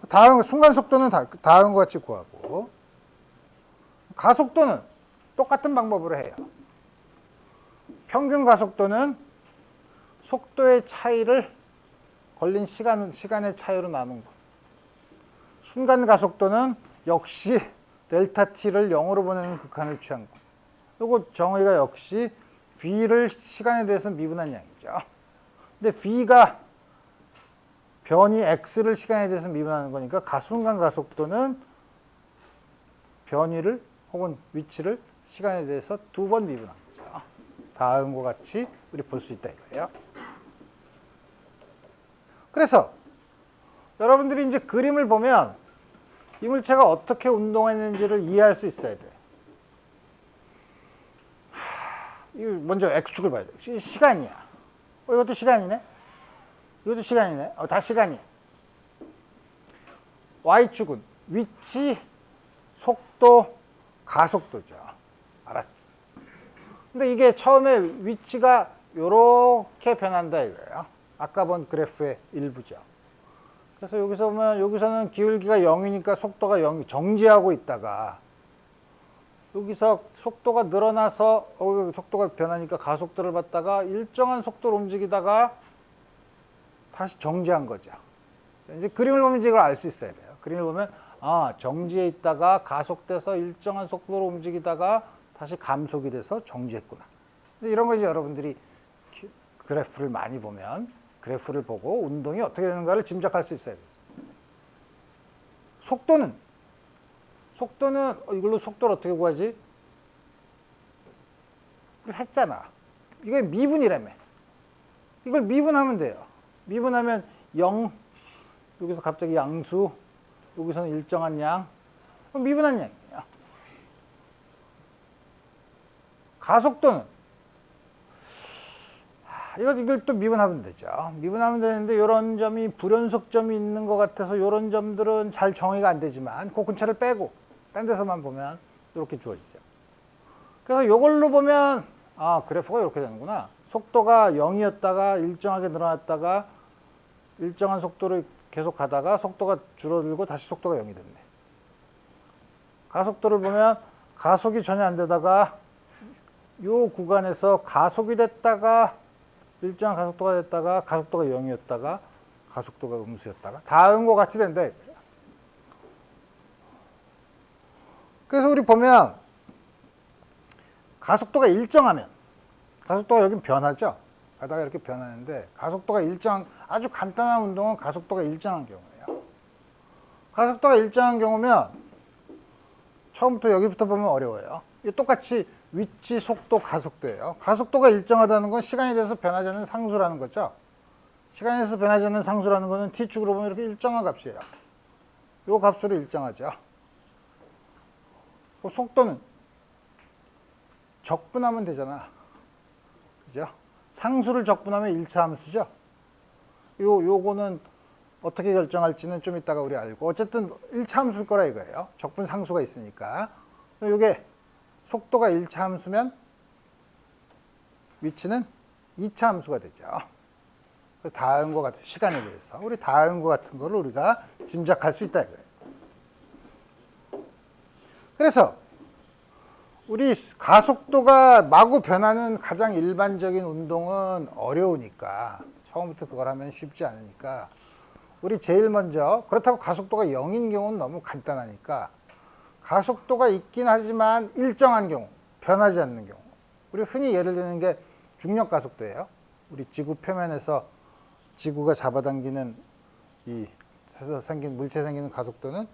다음 순간 속도는 다음과 같이 구하고, 가속도는 똑같은 방법으로 해요. 평균 가속도는 속도의 차이를 걸린 시간의 차이로 나눈 거. 순간 가속도는 역시 델타 t를 0으로 보내는 극한을 취한 거. 요거 정의가 역시 v를 시간에 대해서 미분한 양이죠. 근데 V가 변이 x를 시간에 대해서 미분하는 거니까 순간 가속도는 변이를 혹은 위치를 시간에 대해서 2번 미분한 거죠. 다음과 같이 우리 볼 수 있다 이거예요. 그래서 여러분들이 이제 그림을 보면 이 물체가 어떻게 운동했는지를 이해할 수 있어야 돼. 먼저 x축을 봐야 돼. 시간이야. 이것도 시간이네. 이것도 시간이네. 다 시간이야. y축은 위치, 속도, 가속도죠. 알았어. 근데 이게 처음에 위치가 이렇게 변한다 이거예요. 아까 본 그래프의 일부죠. 그래서 여기서 보면 여기서는 기울기가 0이니까 속도가 0, 정지하고 있다가 여기서 속도가 늘어나서 속도가 변하니까 가속도를 받다가 일정한 속도로 움직이다가 다시 정지한 거죠. 이제 그림을 보면 이제 이걸 알 수 있어야 돼요. 그림을 보면 정지해 있다가 가속돼서 일정한 속도로 움직이다가 다시 감속이 돼서 정지했구나. 이런 거 이제 여러분들이 그래프를 많이 보면 그래프를 보고 운동이 어떻게 되는가를 짐작할 수 있어야 돼요. 속도는 이걸로 속도를 어떻게 구하지? 우리 했잖아. 이게 미분이라며. 이걸 미분하면 돼요. 미분하면 0, 여기서 갑자기 양수, 여기서는 일정한 양, 미분한 양이에요. 가속도는 이걸 또 미분하면 되죠. 미분하면 되는데 이런 점이 불연속점이 있는 것 같아서 이런 점들은 잘 정의가 안 되지만 그 근처를 빼고 딴 데서만 보면 이렇게 주어지죠. 그래서 이걸로 보면 그래프가 이렇게 되는구나. 속도가 0이었다가 일정하게 늘어났다가 일정한 속도를 계속 가다가 속도가 줄어들고 다시 속도가 0이 됐네. 가속도를 보면 가속이 전혀 안 되다가 이 구간에서 가속이 됐다가 일정한 가속도가 됐다가 가속도가 0이었다가 가속도가 음수였다가 다음과 같이 된다. 그래서 우리 보면 가속도가 일정하면 가속도가 여긴 변하죠. 가다가 이렇게 변하는데 가속도가 일정한 아주 간단한 운동은 가속도가 일정한 경우예요. 가속도가 일정한 경우면 처음부터 여기부터 보면 어려워요. 이게 똑같이 위치, 속도, 가속도예요. 가속도가 일정하다는 건 시간에 대해서 변하지 않는 상수라는 거죠. 시간에 대해서 변하지 않는 상수라는 거는 t축으로 보면 이렇게 일정한 값이에요. 이 값으로 일정하죠. 그 속도는 적분하면 되잖아. 그죠? 상수를 적분하면 1차 함수죠. 요거는 어떻게 결정할지는 좀 이따가 우리 알고 어쨌든 1차 함수일 거라 이거예요. 적분 상수가 있으니까. 요게 속도가 1차 함수면 위치는 2차 함수가 되죠. 다음과 같은 시간에 대해서 우리 다음과 같은 거를 우리가 짐작할 수 있다 이거예요. 그래서 우리 가속도가 마구 변하는 가장 일반적인 운동은 어려우니까 처음부터 그걸 하면 쉽지 않으니까 우리 제일 먼저 그렇다고 가속도가 0인 경우는 너무 간단하니까 가속도가 있긴 하지만 일정한 경우, 변하지 않는 경우. 우리 흔히 예를 드는 게 중력 가속도예요. 우리 지구 표면에서 지구가 잡아당기는 물체 생기는 가속도는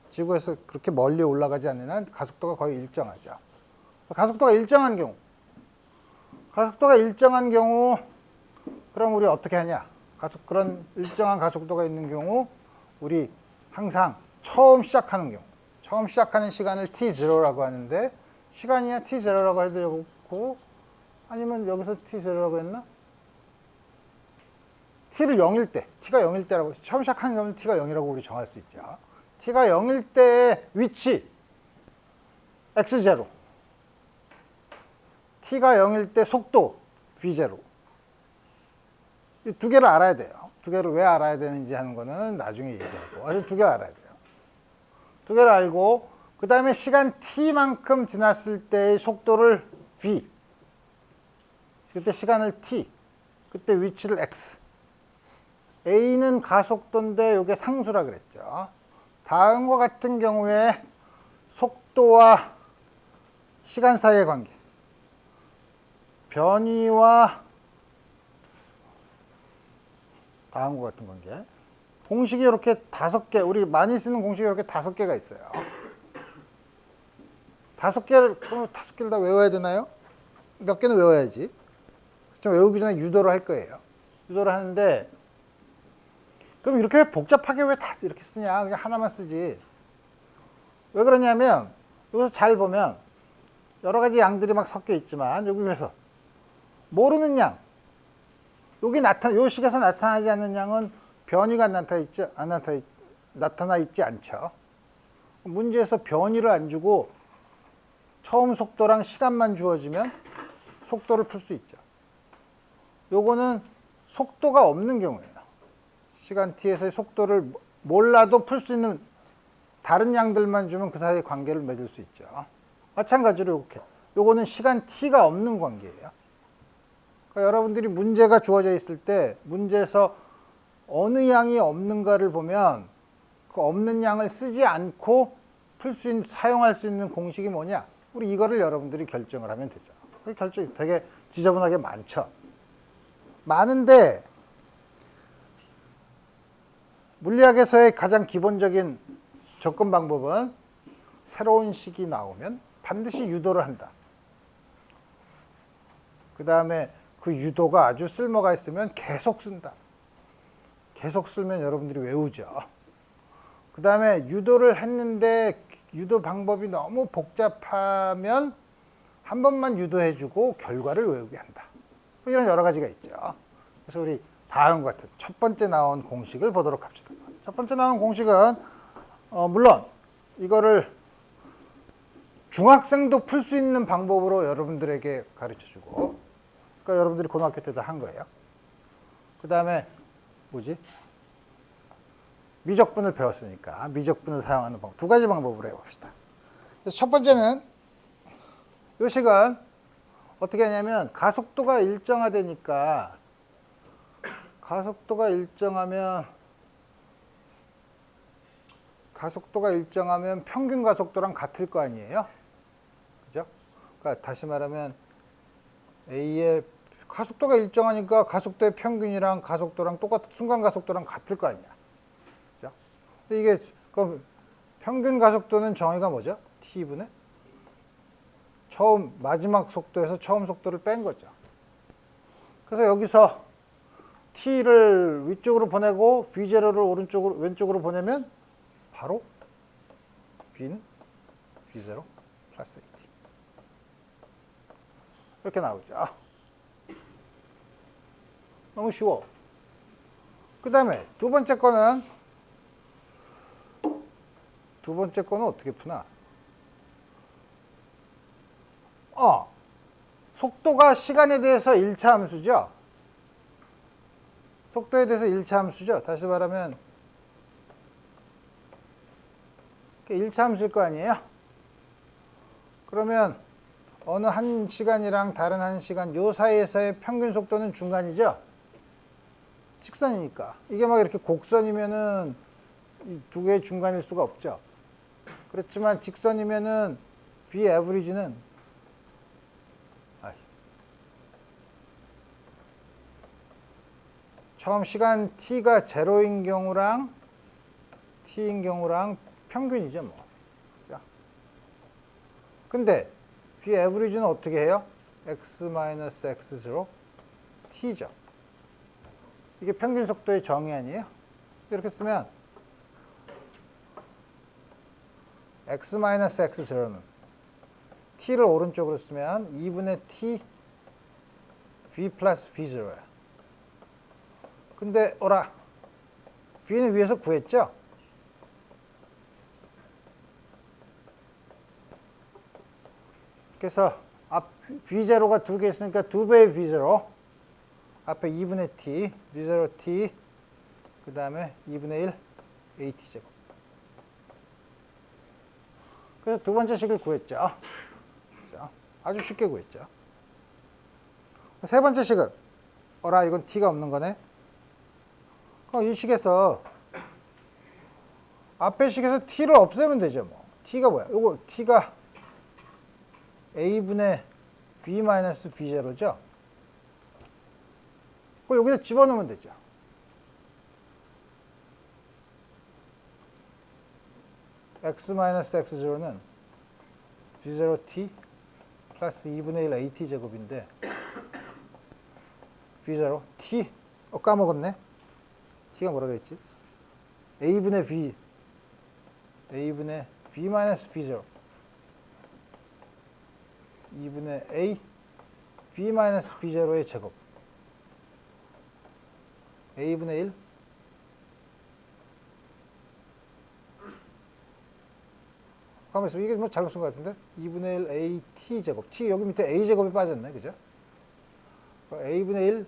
지구에서 그렇게 멀리 올라가지 않는 한 가속도가 거의 일정하죠. 가속도가 일정한 경우. 가속도가 일정한 경우, 그럼 우리 어떻게 하냐? 그런 일정한 가속도가 있는 경우, 우리 항상 처음 시작하는 경우. 처음 시작하는 시간을 t0라고 하는데 시간이야 t0라고 해도 되고 아니면 여기서 t0라고 했나? t를 0일 때, t가 0일 때라고 처음 시작하는 경우는 t가 0이라고 우리 정할 수 있죠. t가 0일 때의 위치 x0 t가 0일 때 속도 v0 이 두 개를 알아야 돼요. 두 개를 왜 알아야 되는지 하는 거는 나중에 얘기하고 두 개 알아야 돼요. 두 개를 알고 그 다음에 시간 t만큼 지났을 때의 속도를 v 그때 시간을 t 그때 위치를 x a는 가속도인데 이게 상수라 그랬죠. 다음과 같은 경우에 속도와 시간 사이의 관계 변이와 다음과 같은 관계. 공식이 이렇게 5개, 우리 많이 쓰는 공식이 이렇게 5개가 있어요. 5개를, 그럼 5개를 다 외워야 되나요? 몇 개는 외워야지. 그렇지만 외우기 전에 유도를 할 거예요. 유도를 하는데, 그럼 이렇게 복잡하게 왜 다 이렇게 쓰냐? 그냥 하나만 쓰지. 왜 그러냐면, 여기서 잘 보면, 여러 가지 양들이 막 섞여 있지만, 여기 그래서, 모르는 양. 요 식에서 나타나지 않는 양은 변이가 나타나 있지 않죠. 문제에서 변이를 안 주고 처음 속도랑 시간만 주어지면 속도를 풀 수 있죠. 요거는 속도가 없는 경우예요. 시간 t에서의 속도를 몰라도 풀 수 있는 다른 양들만 주면 그 사이의 관계를 맺을 수 있죠. 마찬가지로 이렇게. 요거는 시간 t가 없는 관계예요. 그러니까 여러분들이 문제가 주어져 있을 때 문제에서 어느 양이 없는가를 보면 그 없는 양을 쓰지 않고 사용할 수 있는 공식이 뭐냐? 우리 이거를 여러분들이 결정을 하면 되죠. 그 결정이 되게 지저분하게 많죠. 많은데 물리학에서의 가장 기본적인 접근 방법은 새로운 식이 나오면 반드시 유도를 한다. 그 다음에 그 유도가 아주 쓸모가 있으면 계속 쓴다. 계속 쓰면 여러분들이 외우죠. 그 다음에 유도를 했는데 유도 방법이 너무 복잡하면 한 번만 유도해주고 결과를 외우게 한다. 뭐 이런 여러 가지가 있죠. 그래서 우리 다음과 같은 첫 번째 나온 공식을 보도록 합시다. 첫 번째 나온 공식은 물론 이거를 중학생도 풀 수 있는 방법으로 여러분들에게 가르쳐주고, 그러니까 여러분들이 고등학교 때도 한 거예요. 그 다음에 뭐지? 미적분을 배웠으니까 미적분을 사용하는 방법, 2가지 방법으로 해봅시다. 그래서 첫 번째는 이 식은 어떻게 하냐면 가속도가 일정하다니까 가속도가 일정하면 평균 가속도랑 같을 거 아니에요? 그죠? 그러니까 다시 말하면 A의 가속도가 일정하니까 가속도의 평균이랑 가속도랑 순간 가속도랑 같을 거 아니야. 그죠? 근데 이게 그럼 평균 가속도는 정의가 뭐죠? t분의 마지막 속도에서 처음 속도를 뺀 거죠. 그래서 여기서 t를 위쪽으로 보내고 v0를 왼쪽으로 보내면 바로 v는 v0 플러스 at 이렇게 나오죠. 너무 쉬워. 그 다음에 두 번째 거는 어떻게 푸나? 속도가 시간에 대해서 1차 함수죠. 속도에 대해서 1차 함수죠. 다시 말하면 1차 함수일 거 아니에요? 그러면 어느 한 시간이랑 다른 한 시간 요 사이에서의 평균 속도는 중간이죠. 직선이니까. 이게 막 이렇게 곡선이면은 두 개의 중간일 수가 없죠. 그렇지만 직선이면은 v average는 처음 시간 t가 0인 경우랑 t인 경우랑 평균이죠, 뭐. 그죠? 근데 v average는 어떻게 해요? x-x0 t죠. 이게 평균 속도의 정의 아니에요? 이렇게 쓰면 x-x0는 t를 오른쪽으로 쓰면 2분의 t v 플러스 v0야. 근데 v는 위에서 구했죠? 그래서 v0가 2개 있으니까 2배의 v0 앞에 2분의 t, v0t 그 다음에 2분의 1 at제곱. 그래서 두 번째 식을 구했죠. 그렇죠? 아주 쉽게 구했죠. 세 번째 식은 이건 t가 없는 거네. 그럼 이 식에서 앞에 식에서 t를 없애면 되죠. 뭐. t가 뭐야? 요거 t가 a분의 v-v0죠. 그럼 여기다 집어넣으면 되죠. x 마이너스 x0는 v0t 플러스 2분의 1 at 제곱인데 v0 t 까먹었네. t가 뭐라 그랬지? a분의 v 마이너스 v0 2분의 a v 마이너스 v0의 제곱 a분의 1 가만히 있어. 이게 뭐 잘못 쓴 것 같은데? 2분의 1 at 제곱 t 여기 밑에 a 제곱이 빠졌네. 그죠? a분의 1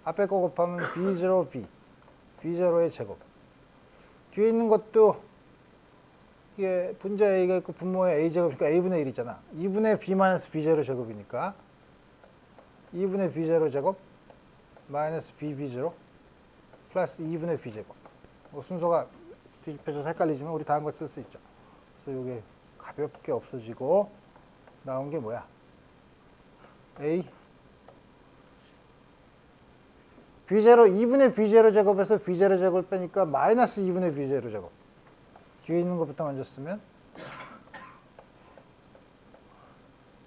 앞에 거 곱하면 v0v v0의 제곱 뒤에 있는 것도 이게 분자 a가 있고 분모에 a 제곱이니까 a분의 1이잖아. 2분의 v 마이너스 v0 제곱이니까 2분의 v0 제곱 마이너스 vv0 플러스 2분의 v 제곱. 순서가 뒤집혀져서 헷갈리지만 우리 다른 거 쓸 수 있죠. 그래서 이게 가볍게 없어지고 나온 게 뭐야? a v0 2분의 v0 제곱에서 v0 제곱을 빼니까 마이너스 2분의 v0 제곱. 뒤에 있는 것부터 먼저 쓰면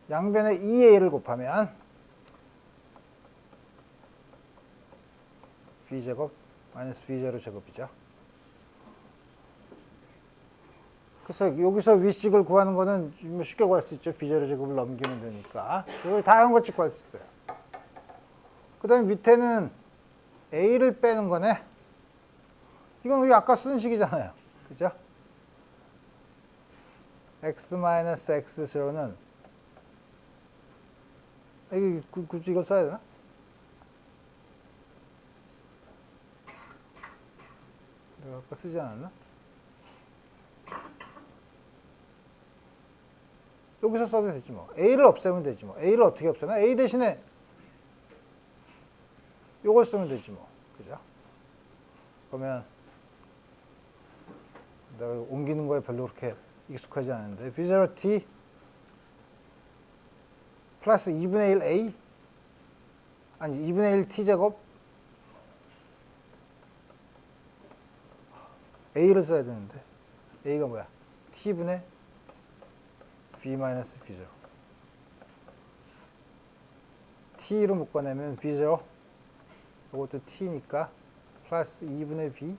양변에 2a를 곱하면 v제곱 마이너스 v0 제곱이죠. 그래서 여기서 위식을 구하는 거는 쉽게 구할 수 있죠. v0 제곱을 넘기면 되니까. 이걸 다양한 것 구할 수 있어요. 그 다음에 밑에는 a를 빼는 거네. 이건 우리 아까 쓴 식이잖아요. 그죠? x-x0는 굳이 이걸 써야 되나? 내가 아까 쓰지 않았나? 여기서 써도 되지 뭐. a를 없애면 되지 뭐. a를 어떻게 없애나? a 대신에 요걸 쓰면 되지 뭐. 그죠? 그러면 내가 옮기는 거에 별로 그렇게 익숙하지 않은데 v0t 플러스 2분의 1 a 아니 2분의 1 t 제곱 a를 써야 되는데 a가 뭐야? t분의 v 마이너스 v0 t로 묶어내면 v0 이것도 t니까 플러스 2분의 v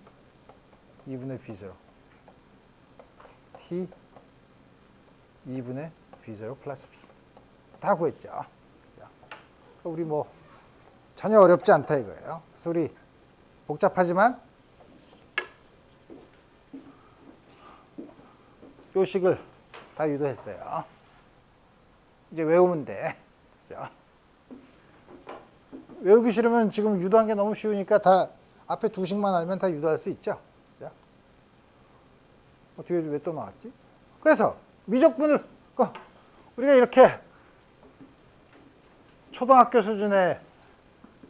2분의 v0 t 2분의 v0 플러스 v 다 구했죠. 자, 우리 뭐 전혀 어렵지 않다 이거예요. 그래서 우리 복잡하지만 요 식을 다 유도했어요. 이제 외우면 돼. 그죠? 외우기 싫으면 지금 유도한 게 너무 쉬우니까 다 앞에 두 식만 알면 다 유도할 수 있죠. 그죠? 뒤에 왜 또 나왔지? 그래서 미적분을 우리가 이렇게 초등학교 수준의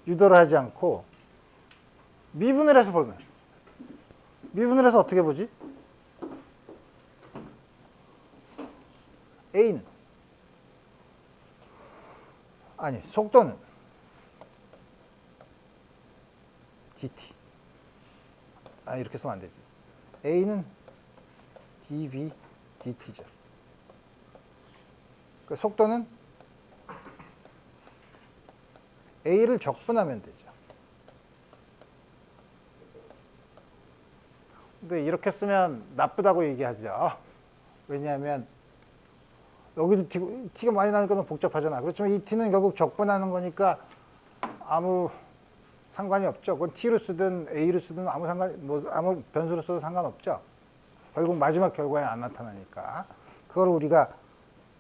유도를 하지 않고 미분을 해서 보면 미분을 해서 어떻게 보지? A는 아니 속도는 dt 이렇게 쓰면 안 되지. A는 dv dt죠. 그 속도는 A를 적분하면 되죠. 근데 이렇게 쓰면 나쁘다고 얘기하죠. 왜냐하면 여기도 t가 많이 나니까 너무 복잡하잖아. 그렇지만 이 t는 결국 적분하는 거니까 아무 상관이 없죠. 그건 t로 쓰든 a로 쓰든 아무 변수로 써도 상관없죠. 결국 마지막 결과에 안 나타나니까. 그걸 우리가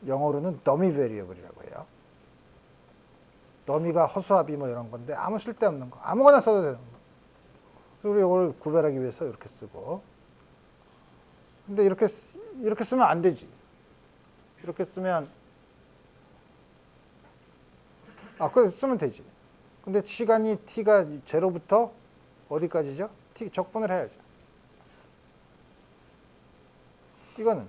영어로는 더미 베리어블이라고 해요. 더미가 허수아비 뭐 이런 건데 아무 쓸데없는 거. 아무거나 써도 되는 거. 그래서 우리 이걸 구별하기 위해서 이렇게 쓰고. 근데 이렇게 쓰면 안 되지. 이렇게 쓰면 그래 쓰면 되지. 근데 시간이 t가 0부터 어디까지죠? t 적분을 해야죠. 이거는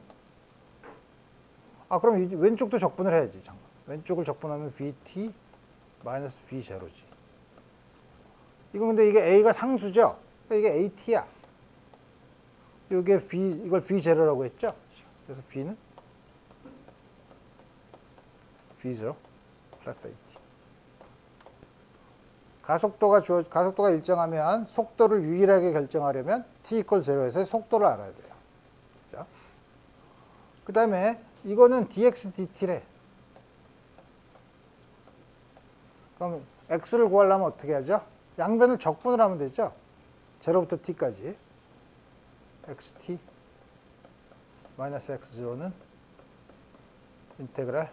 그럼 왼쪽도 적분을 해야지. 잠깐. 왼쪽을 적분하면 vt 마이너스 v0지. 이건 근데 이게 a가 상수죠? 그러니까 이게 at야. 이게 이걸 V0라고 했죠? 그래서 V는 V0 플러스 AT. 가속도가 일정하면 속도를 유일하게 결정하려면 t equal 0에서의 속도를 알아야 돼요. 그죠? 그 다음에 이거는 dx dt래. 그럼 x를 구하려면 어떻게 하죠? 양변을 적분을 하면 되죠? 0부터 t까지. xt 마이너스 x0는 인테그랄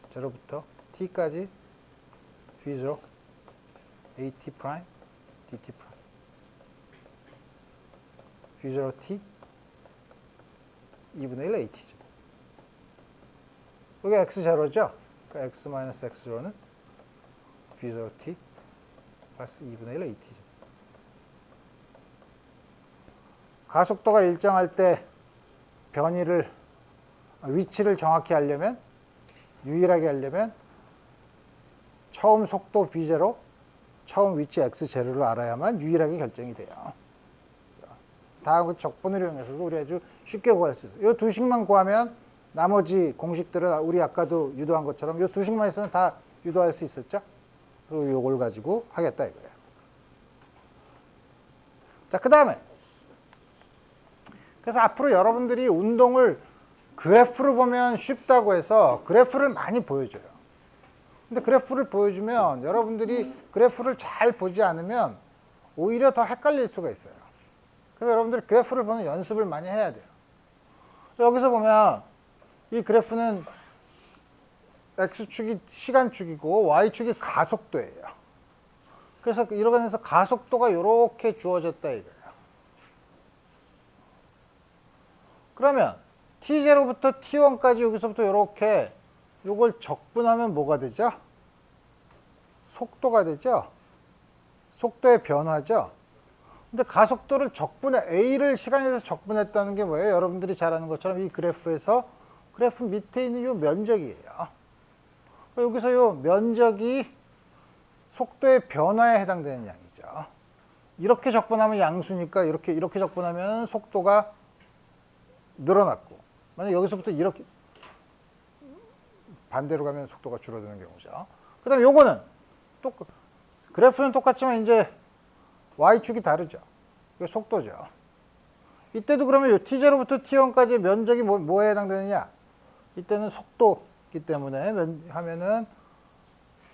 0부터 t까지 v0 at 프라임 dt 프라임 v0t 2분의 1 at죠. 이게 x0죠? 그러니까 x 마이너스 x0는 v0t 플러스 2분의 1 at죠. 가속도가 일정할 때 위치를 정확히 하려면, 유일하게 하려면 처음 속도 v0, 처음 위치 x0를 알아야만 유일하게 결정이 돼요. 다음 적분을 이용해서도 우리 아주 쉽게 구할 수 있어요. 이 두 식만 구하면 나머지 공식들은 우리 아까도 유도한 것처럼 이 두 식만 있으면 다 유도할 수 있었죠? 그리고 이걸 가지고 하겠다 이거예요. 자, 그 다음에 그래서 앞으로 여러분들이 운동을 그래프로 보면 쉽다고 해서 그래프를 많이 보여줘요. 근데 그래프를 보여주면 여러분들이 그래프를 잘 보지 않으면 오히려 더 헷갈릴 수가 있어요. 그래서 여러분들이 그래프를 보는 연습을 많이 해야 돼요. 여기서 보면 이 그래프는 x축이 시간축이고 y축이 가속도예요. 그래서 이렇게 해서 가속도가 이렇게 주어졌다 이거예요. 그러면 t0부터 t1까지 여기서부터 이렇게 요걸 적분하면 뭐가 되죠? 속도가 되죠? 속도의 변화죠? 근데 가속도를 A를 시간에서 적분했다는 게 뭐예요? 여러분들이 잘 아는 것처럼 이 그래프에서 그래프 밑에 있는 요 면적이에요. 여기서 요 면적이 속도의 변화에 해당되는 양이죠. 이렇게 적분하면 양수니까 이렇게 적분하면 속도가 늘어났고, 만약 여기서부터 이렇게 반대로 가면 속도가 줄어드는 경우죠. 그 다음에 요거는 그래프는 똑같지만 이제 y축이 다르죠. 이게 속도죠. 이때도 그러면 요 t0부터 t1까지 면적이 뭐에 해당되느냐? 이때는 속도이기 때문에 하면은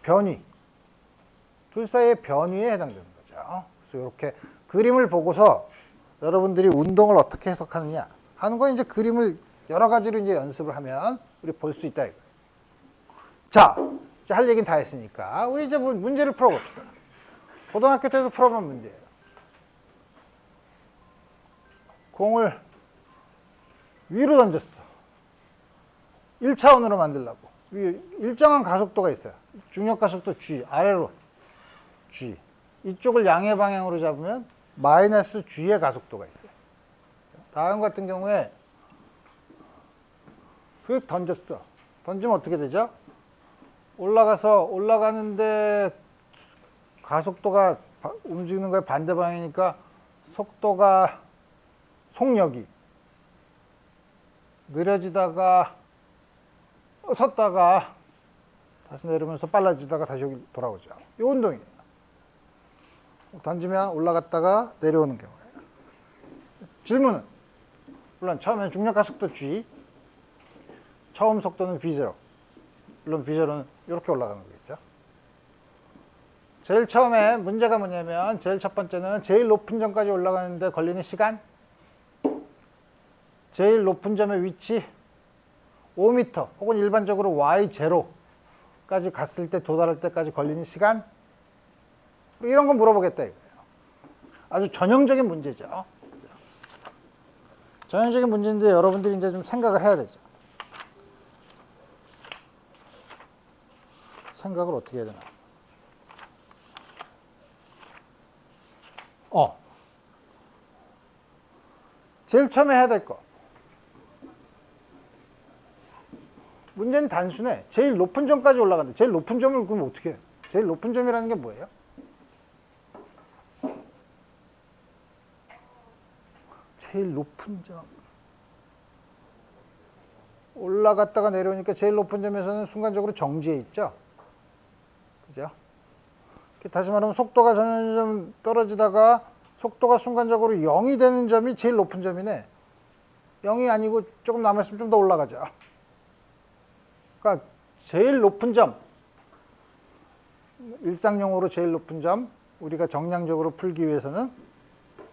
변위, 둘 사이의 변위에 해당되는 거죠. 그래서 이렇게 그림을 보고서 여러분들이 운동을 어떻게 해석하느냐 하는 건 이제 그림을 여러 가지로 이제 연습을 하면 우리 볼 수 있다 이거예요. 자, 이제 할 얘기는 다 했으니까 우리 이제 문제를 풀어봅시다. 고등학교 때도 풀어본 문제예요. 공을 위로 던졌어. 1차원으로 만들려고. 일정한 가속도가 있어요. 중력 가속도 g, 아래로 g. 이쪽을 양의 방향으로 잡으면 마이너스 g의 가속도가 있어요. 다음 같은 경우에 던졌어. 던지면 어떻게 되죠? 올라가는데 가속도가 움직이는 거에 반대 방향이니까 속력이 느려지다가 섰다가 다시 내려오면서 빨라지다가 다시 여기 돌아오죠. 이 운동이에요. 던지면 올라갔다가 내려오는 경우예요. 질문은 물론 처음엔 중력 가속도 g, 처음 속도는 v0. 물론 v0는 이렇게 올라가는 거겠죠. 제일 처음에 문제가 뭐냐면 제일 첫 번째는 제일 높은 점까지 올라가는데 걸리는 시간, 제일 높은 점의 위치 5m 혹은 일반적으로 y0까지 갔을 때 도달할 때까지 걸리는 시간, 이런 거 물어보겠다 이거예요. 아주 전형적인 문제죠. 전형적인 문제인데 여러분들이 이제 좀 생각을 해야 되죠. 생각을 어떻게 해야 되나? 제일 처음에 해야 될 거. 문제는 단순해. 제일 높은 점까지 올라간다. 제일 높은 점을 그럼 어떻게 해요? 제일 높은 점이라는 게 뭐예요? 제일 높은 점. 올라갔다가 내려오니까 제일 높은 점에서는 순간적으로 정지해 있죠. 그죠? 다시 말하면 속도가 점점 떨어지다가 속도가 순간적으로 0이 되는 점이 제일 높은 점이네. 0이 아니고 조금 남았으면 좀 더 올라가죠. 그러니까 제일 높은 점, 일상용어로 제일 높은 점, 우리가 정량적으로 풀기 위해서는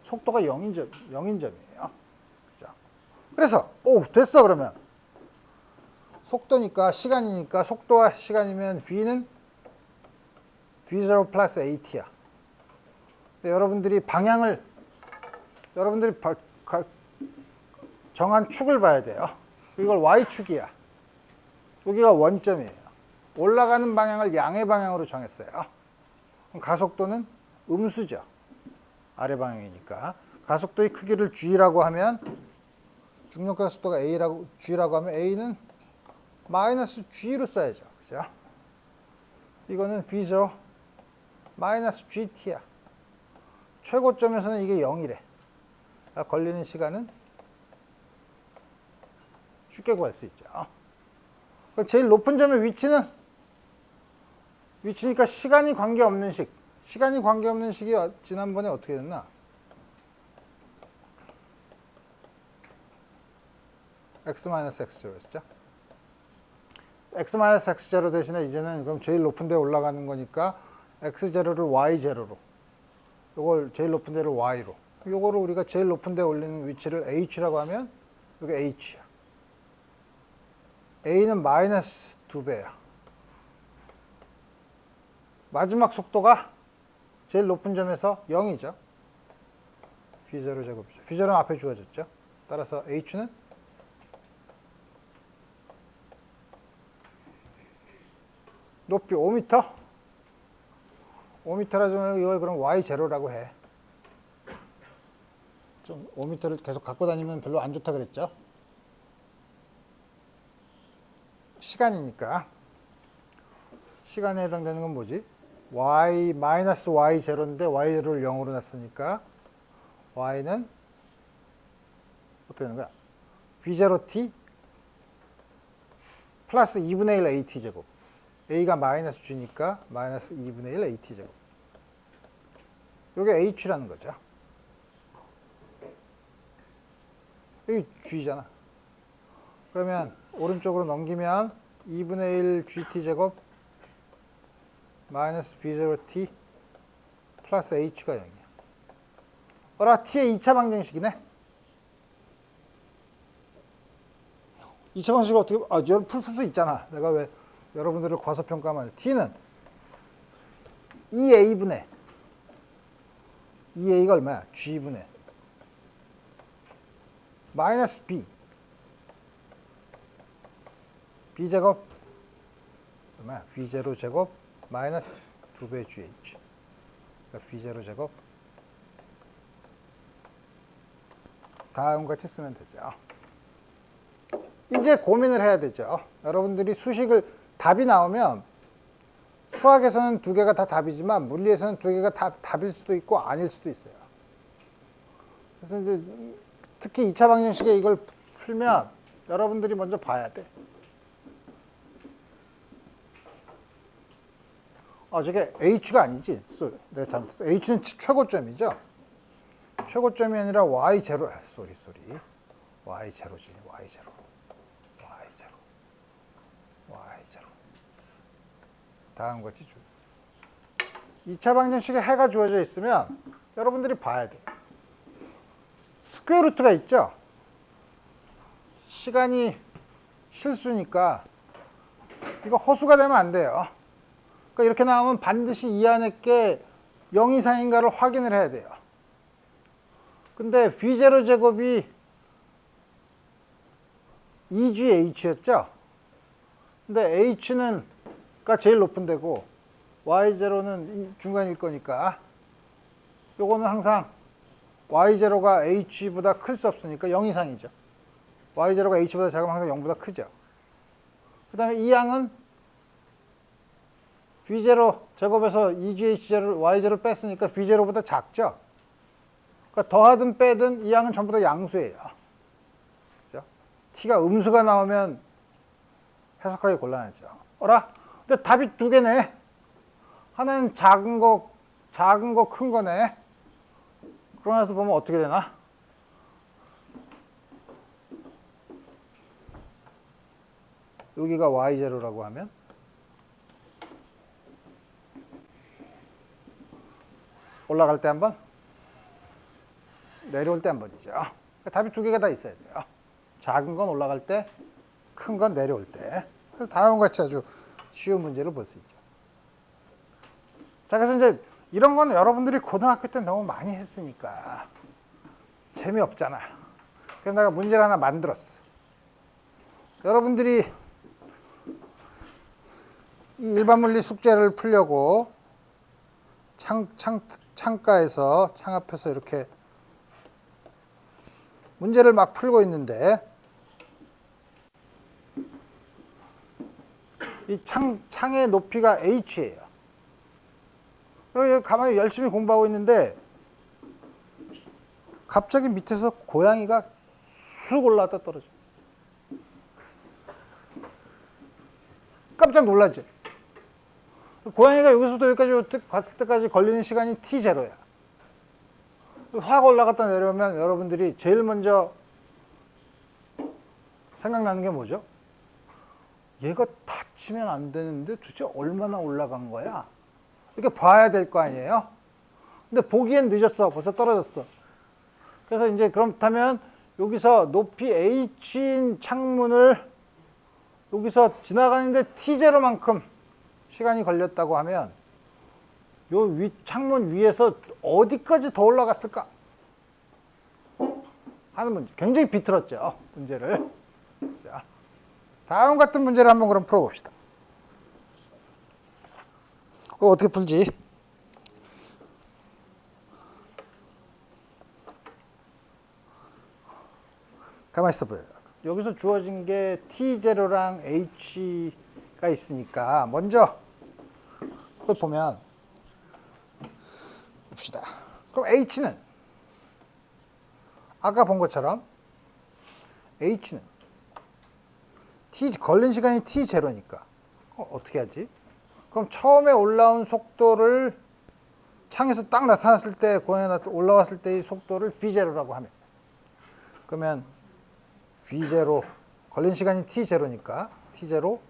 속도가 0인 점이에요. 그죠? 그래서 됐어 그러면. 속도니까 시간이니까 속도와 시간이면 V는 V0 플러스 AT야. 여러분들이 정한 축을 봐야 돼요. 이걸 Y축이야. 여기가 원점이에요. 올라가는 방향을 양의 방향으로 정했어요. 그럼 가속도는 음수죠. 아래 방향이니까. 가속도의 크기를 G라고 하면 중력가속도가 G라고 하면 A는 마이너스 G로 써야죠. 그죠? 이거는 V0 마이너스 GT야. 최고점에서는 이게 0이래. 걸리는 시간은 쉽게 구할 수 있죠. 제일 높은 점의 위치니까 시간이 관계없는 식이 지난번에 어떻게 됐나? x-x제로였죠. x-x제로 대신에 이제는 그럼 제일 높은 데 올라가는 거니까 x제로를 y제로로, 요걸 제일 높은 데를 y로, 요거를 우리가 제일 높은 데 올리는 위치를 h라고 하면 여기 h야. a는 마이너스 2배야. 마지막 속도가 제일 높은 점에서 0이죠. v0 제곱이죠. v0는 앞에 주어졌죠. 따라서 h는 높이 5m? 5m라서 이걸 그럼 y0라고 해. 좀 5m를 계속 갖고 다니면 별로 안 좋다 그랬죠. 시간이니까. 시간에 해당되는 건 뭐지? y 마이너스 y0인데 y0를 0으로 놨으니까 y는 어떻게 되는 거야? v0t 플러스 2분의 1 at 제곱. a가 마이너스 g니까 마이너스 2분의 1 at 제곱. 이게 h라는 거죠. 여기 g잖아. 그러면 오른쪽으로 넘기면 2분의 1 gt 제곱 마이너스 v0t 플러스 h가 0이야. 어라, t의 2차 방정식이네. 2차 방식을 어떻게, 풀 수 있잖아. 내가 왜 여러분들을 과소평가만 해. t는 2a분의 2a가 얼마야? g분의 마이너스 b제곱 얼마야? v0 제곱 마이너스 2배 gh. 그러니까 v0 제곱 다음과 같이 쓰면 되죠. 이제 고민을 해야 되죠. 여러분들이 답이 나오면 수학에서는 두 개가 다 답이지만 물리에서는 두 개가 다 답일 수도 있고 아닐 수도 있어요. 그래서 이제 특히 2차 방정식에 이걸 풀면 여러분들이 먼저 봐야 돼. 저게 h가 아니지. 내가 잘못했어. h는 최고점이죠. 최고점이 아니라 y0. y0지. y0. 다음과 같이 2차 방정식에 해가 주어져 있으면 여러분들이 봐야 돼. 스퀘어 루트가 있죠. 시간이 실수니까 이거 허수가 되면 안 돼요. 그러니까 이렇게 나오면 반드시 이 안에 게 0 이상인가를 확인을 해야 돼요. 근데 v0 제곱이 2gh였죠. 근데 h는 가 제일 높은 데고 y0는 중간일 거니까 요거는 항상 y0가 h보다 클 수 없으니까 0 이상이죠. y0가 h보다 작으면 항상 0보다 크죠. 그 다음에 이 양은 v0 제곱에서 2gh0를 y0를 뺐으니까 v0보다 작죠. 그러니까 더하든 빼든 이 양은 전부 다 양수예요. 그죠? t가 음수가 나오면 해석하기 곤란하죠. 어라? 근데 답이 두 개네. 하나는 작은 거, 큰 거네. 그러고 나서 보면 어떻게 되나? 여기가 y0라고 하면 올라갈 때 한 번, 내려올 때 한 번이죠. 그러니까 답이 두 개가 다 있어야 돼요. 작은 건 올라갈 때, 큰 건 내려올 때. 그래서 다음과 같이 아주 쉬운 문제를 볼 수 있죠. 자, 그래서 이제 이런 건 여러분들이 고등학교 때 너무 많이 했으니까 재미없잖아. 그래서 내가 문제를 하나 만들었어. 여러분들이 이 일반 물리 숙제를 풀려고 창가에서, 창 앞에서 이렇게 문제를 막 풀고 있는데, 이 창의 높이가 h예요. 그리고 가만히 열심히 공부하고 있는데 갑자기 밑에서 고양이가 쑥 올라왔다 떨어져. 깜짝 놀라죠. 고양이가 여기서부터 여기까지 갔을 때까지 걸리는 시간이 t0야. 확 올라갔다 내려오면 여러분들이 제일 먼저 생각나는 게 뭐죠? 얘가 다치면 안 되는데 도대체 얼마나 올라간 거야? 이렇게 봐야 될 거 아니에요? 근데 보기엔 늦었어. 벌써 떨어졌어. 그래서 이제 그렇다면 여기서 높이 h인 창문을 여기서 지나가는데 t0만큼 시간이 걸렸다고 하면 요 창문 위에서 어디까지 더 올라갔을까? 하는 문제. 굉장히 비틀었죠, 문제를. 자, 다음 같은 문제를 한번 그럼 풀어봅시다. 어떻게 풀지? 가만히 있어봐요. 여기서 주어진 게 t0랑 h가 있으니까 먼저 그걸 보면 봅시다. 그럼 h는 아까 본 것처럼 h는 걸린 시간이 t0니까 어떻게 하지? 그럼 처음에 올라온 속도를 창에서 딱 나타났을 때, 고양이가 올라왔을 때의 속도를 v0라고 하면, 그러면 v0 걸린 시간이 t0니까 t0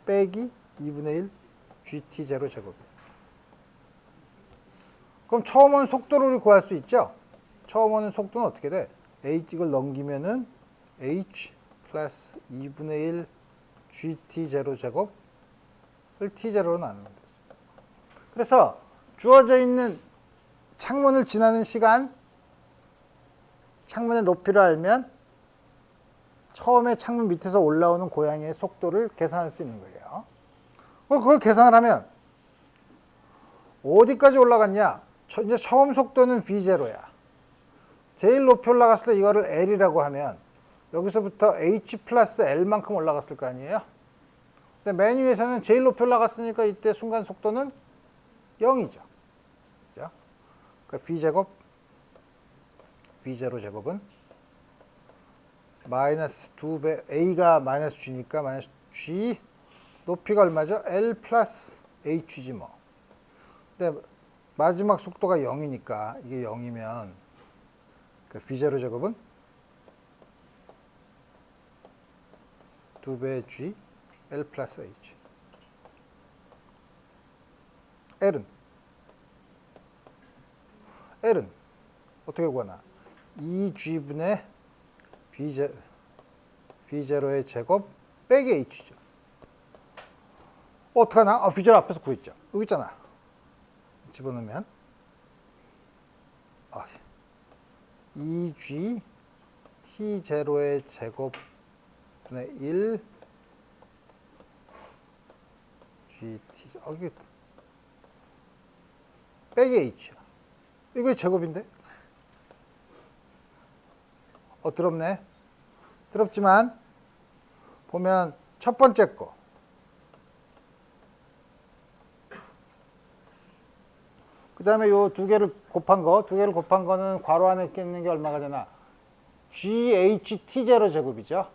빼기 2분의 1 gt0 제곱. 그럼 처음 오는 속도를 우리 구할 수 있죠? 처음 오는 속도는 어떻게 돼? h를 넘기면은 h 플러스 2분의 1 gt0 제곱을 t0로 나누는 거죠. 그래서 주어져 있는 창문을 지나는 시간, 창문의 높이를 알면 처음에 창문 밑에서 올라오는 고양이의 속도를 계산할 수 있는 거예요. 그걸 계산을 하면 어디까지 올라갔냐? 이제 처음 속도는 v0야. 제일 높이 올라갔을 때 이거를 l이라고 하면 여기서부터 h 플러스 l만큼 올라갔을 거 아니에요? 근데 맨 위에서는 제일 높이 올라갔으니까 이때 순간 속도는 0이죠. 그죠? 그러니까 v제곱, v0 제곱은 마이너스 2배, a가 마이너스 g니까 마이너스 g, 높이가 얼마죠? l 플러스 h지 뭐. 근데 마지막 속도가 0이니까 이게 0이면 그 v0 제곱은 2배 g, l 플러스 h. l은 어떻게 구하나? 2g분의 v0의 제곱 빼기 h죠. 어떡하나? v0 앞에서 구했죠. 여기 있잖아. 집어넣으면 2g t0의 제곱분의 1 gt 이게 빼기 h야. 이거 제곱인데? 더럽네. 더럽지만 보면 첫 번째 거 다음에 요 두 개를 곱한 거는 괄호 안에 있는 게 얼마가 되나? GHT0 제곱이죠.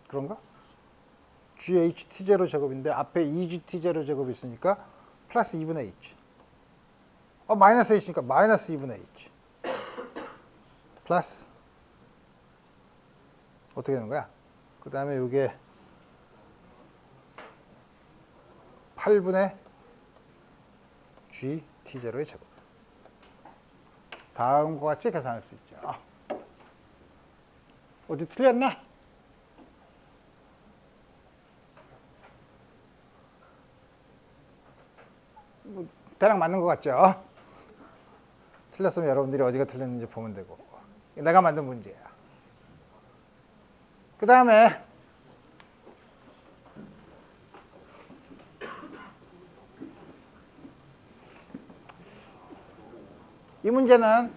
그런가? GHT0 제곱인데 앞에 EGT0 제곱이 있으니까 플러스 2분의 H. 마이너스 H니까 마이너스 2분의 H. 플러스 어떻게 되는 거야? 그 다음에 이게 8분의 GT0의 제곱. 다음과 같이 계산할 수 있죠. 어디 틀렸나? 대략 맞는 것 같죠? 틀렸으면 여러분들이 어디가 틀렸는지 보면 되고. 내가 만든 문제야. 그 다음에 이 문제는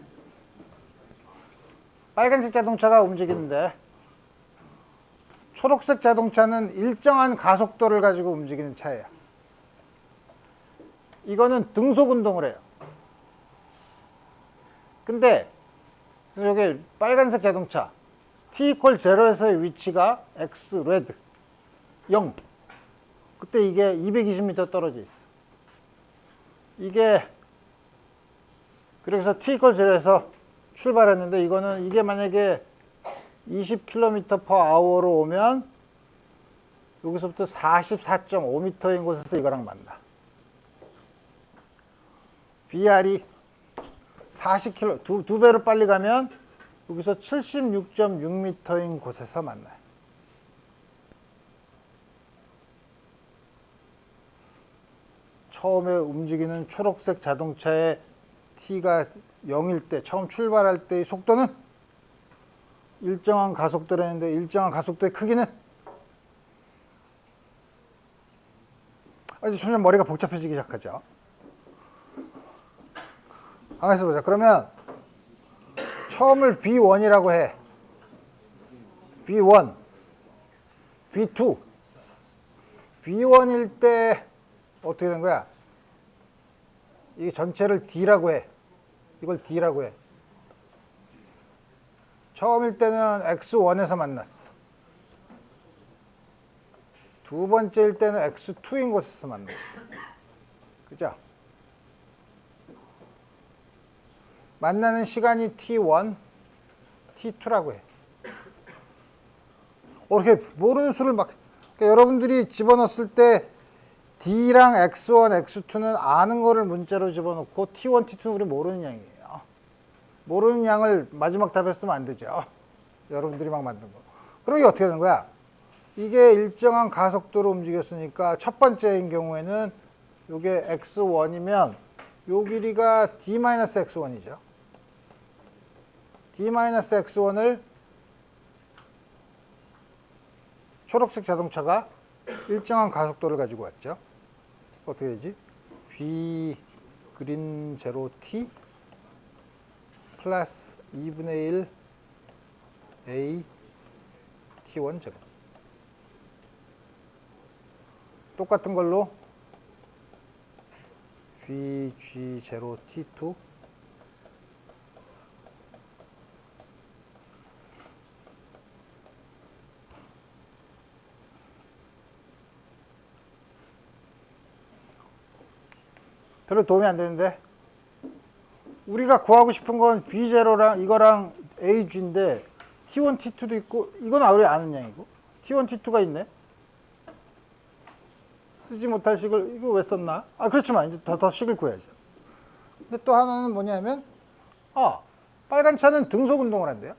빨간색 자동차가 움직이는데 초록색 자동차는 일정한 가속도를 가지고 움직이는 차예요. 이거는 등속 운동을 해요. 근데 여기 빨간색 자동차 t = 0에서의 위치가 x 레드 0. 그때 이게 220m 떨어져 있어. 이게 그래서 t = 0에서 출발했는데 이게 만약에 20km/h로 오면 여기서부터 44.5m인 곳에서 이거랑 만나. VR이 40km, 두 배로 빨리 가면 여기서 76.6m인 곳에서 만나요. 처음에 움직이는 초록색 자동차의 t가 0일 때, 처음 출발할 때의 속도는 일정한 가속도라는데 일정한 가속도의 크기는 이제 점점 머리가 복잡해지기 시작하죠. 한번 해서 보자. 그러면 처음을 V1이라고 해. V1, V2. V1일 때 어떻게 된 거야? 이게 전체를 D라고 해. 이걸 D라고 해. 처음일 때는 X1에서 만났어. 두 번째일 때는 X2인 곳에서 만났어. 그죠? 만나는 시간이 T1, T2라고 해. 이렇게 모르는 수를 막, 그러니까 여러분들이 집어넣었을 때 D랑 X1, X2는 아는 거를 문자로 집어넣고 T1, T2는 우리 모르는 양이에요. 모르는 양을 마지막 답에 쓰면 안 되죠. 여러분들이 막 만든 거. 그럼 이게 어떻게 되는 거야? 이게 일정한 가속도로 움직였으니까 첫 번째인 경우에는 이게 X1이면 요 길이가 D-X1이죠. D-X1을 초록색 자동차가 일정한 가속도를 가지고 왔죠. 어떻게 되지? V 그린 제로 T 플러스 2분의 1 A T1 제곱. 똑같은 걸로 VG 제로 T2 별로 도움이 안 되는데 우리가 구하고 싶은 건 B0랑 이거랑 AG인데 T1, T2도 있고 이건 우리 아는 양이고 T1, T2가 있네. 쓰지 못할 식을 이거 왜 썼나? 그렇지만 이제 더 식을 구해야죠. 근데 또 하나는 뭐냐면 빨간 차는 등속 운동을 한대요.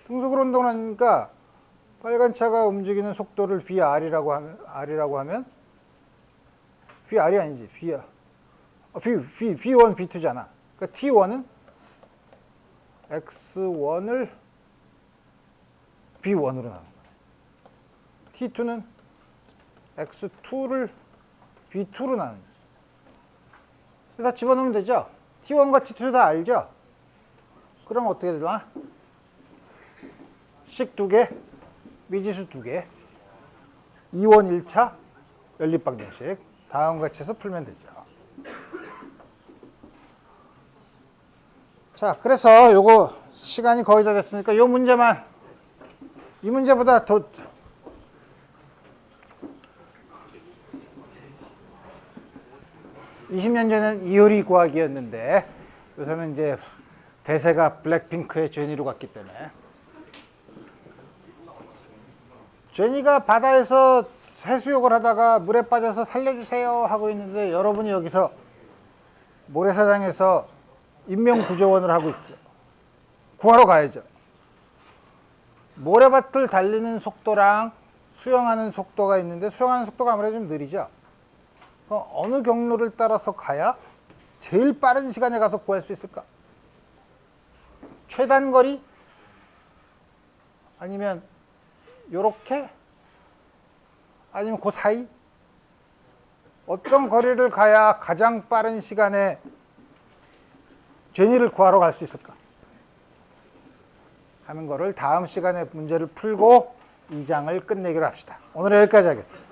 등속으로 운동을 하니까 빨간 차가 움직이는 속도를 VR이라고 하면 VR이 아니지. V1, V2잖아. 그러니까 T1은 X1을 V1으로 나눈 거야. T2는 X2를 V2로 나눈 거야. 다 집어넣으면 되죠? T1과 T2 다 알죠? 그럼 어떻게 되나? 식 2개, 미지수 2개, 2원 1차, 연립방정식. 다음 같이 해서 풀면 되죠. 자, 그래서 요거 시간이 거의 다 됐으니까 요 문제만, 이 문제보다 더 20년 전엔 이효리 구하기였는데 요새는 이제 대세가 블랙핑크의 제니로 갔기 때문에, 제니가 바다에서 해수욕을 하다가 물에 빠져서 살려주세요 하고 있는데 여러분이 여기서 모래사장에서 인명구조원을 하고 있어요. 구하러 가야죠. 모래밭을 달리는 속도랑 수영하는 속도가 있는데 수영하는 속도가 아무래도 좀 느리죠. 어느 경로를 따라서 가야 제일 빠른 시간에 가서 구할 수 있을까? 최단 거리? 아니면 요렇게? 아니면 그 사이? 어떤 거리를 가야 가장 빠른 시간에 제니를 구하러 갈 수 있을까? 하는 거를 다음 시간에 문제를 풀고 2장을 끝내기로 합시다. 오늘 여기까지 하겠습니다.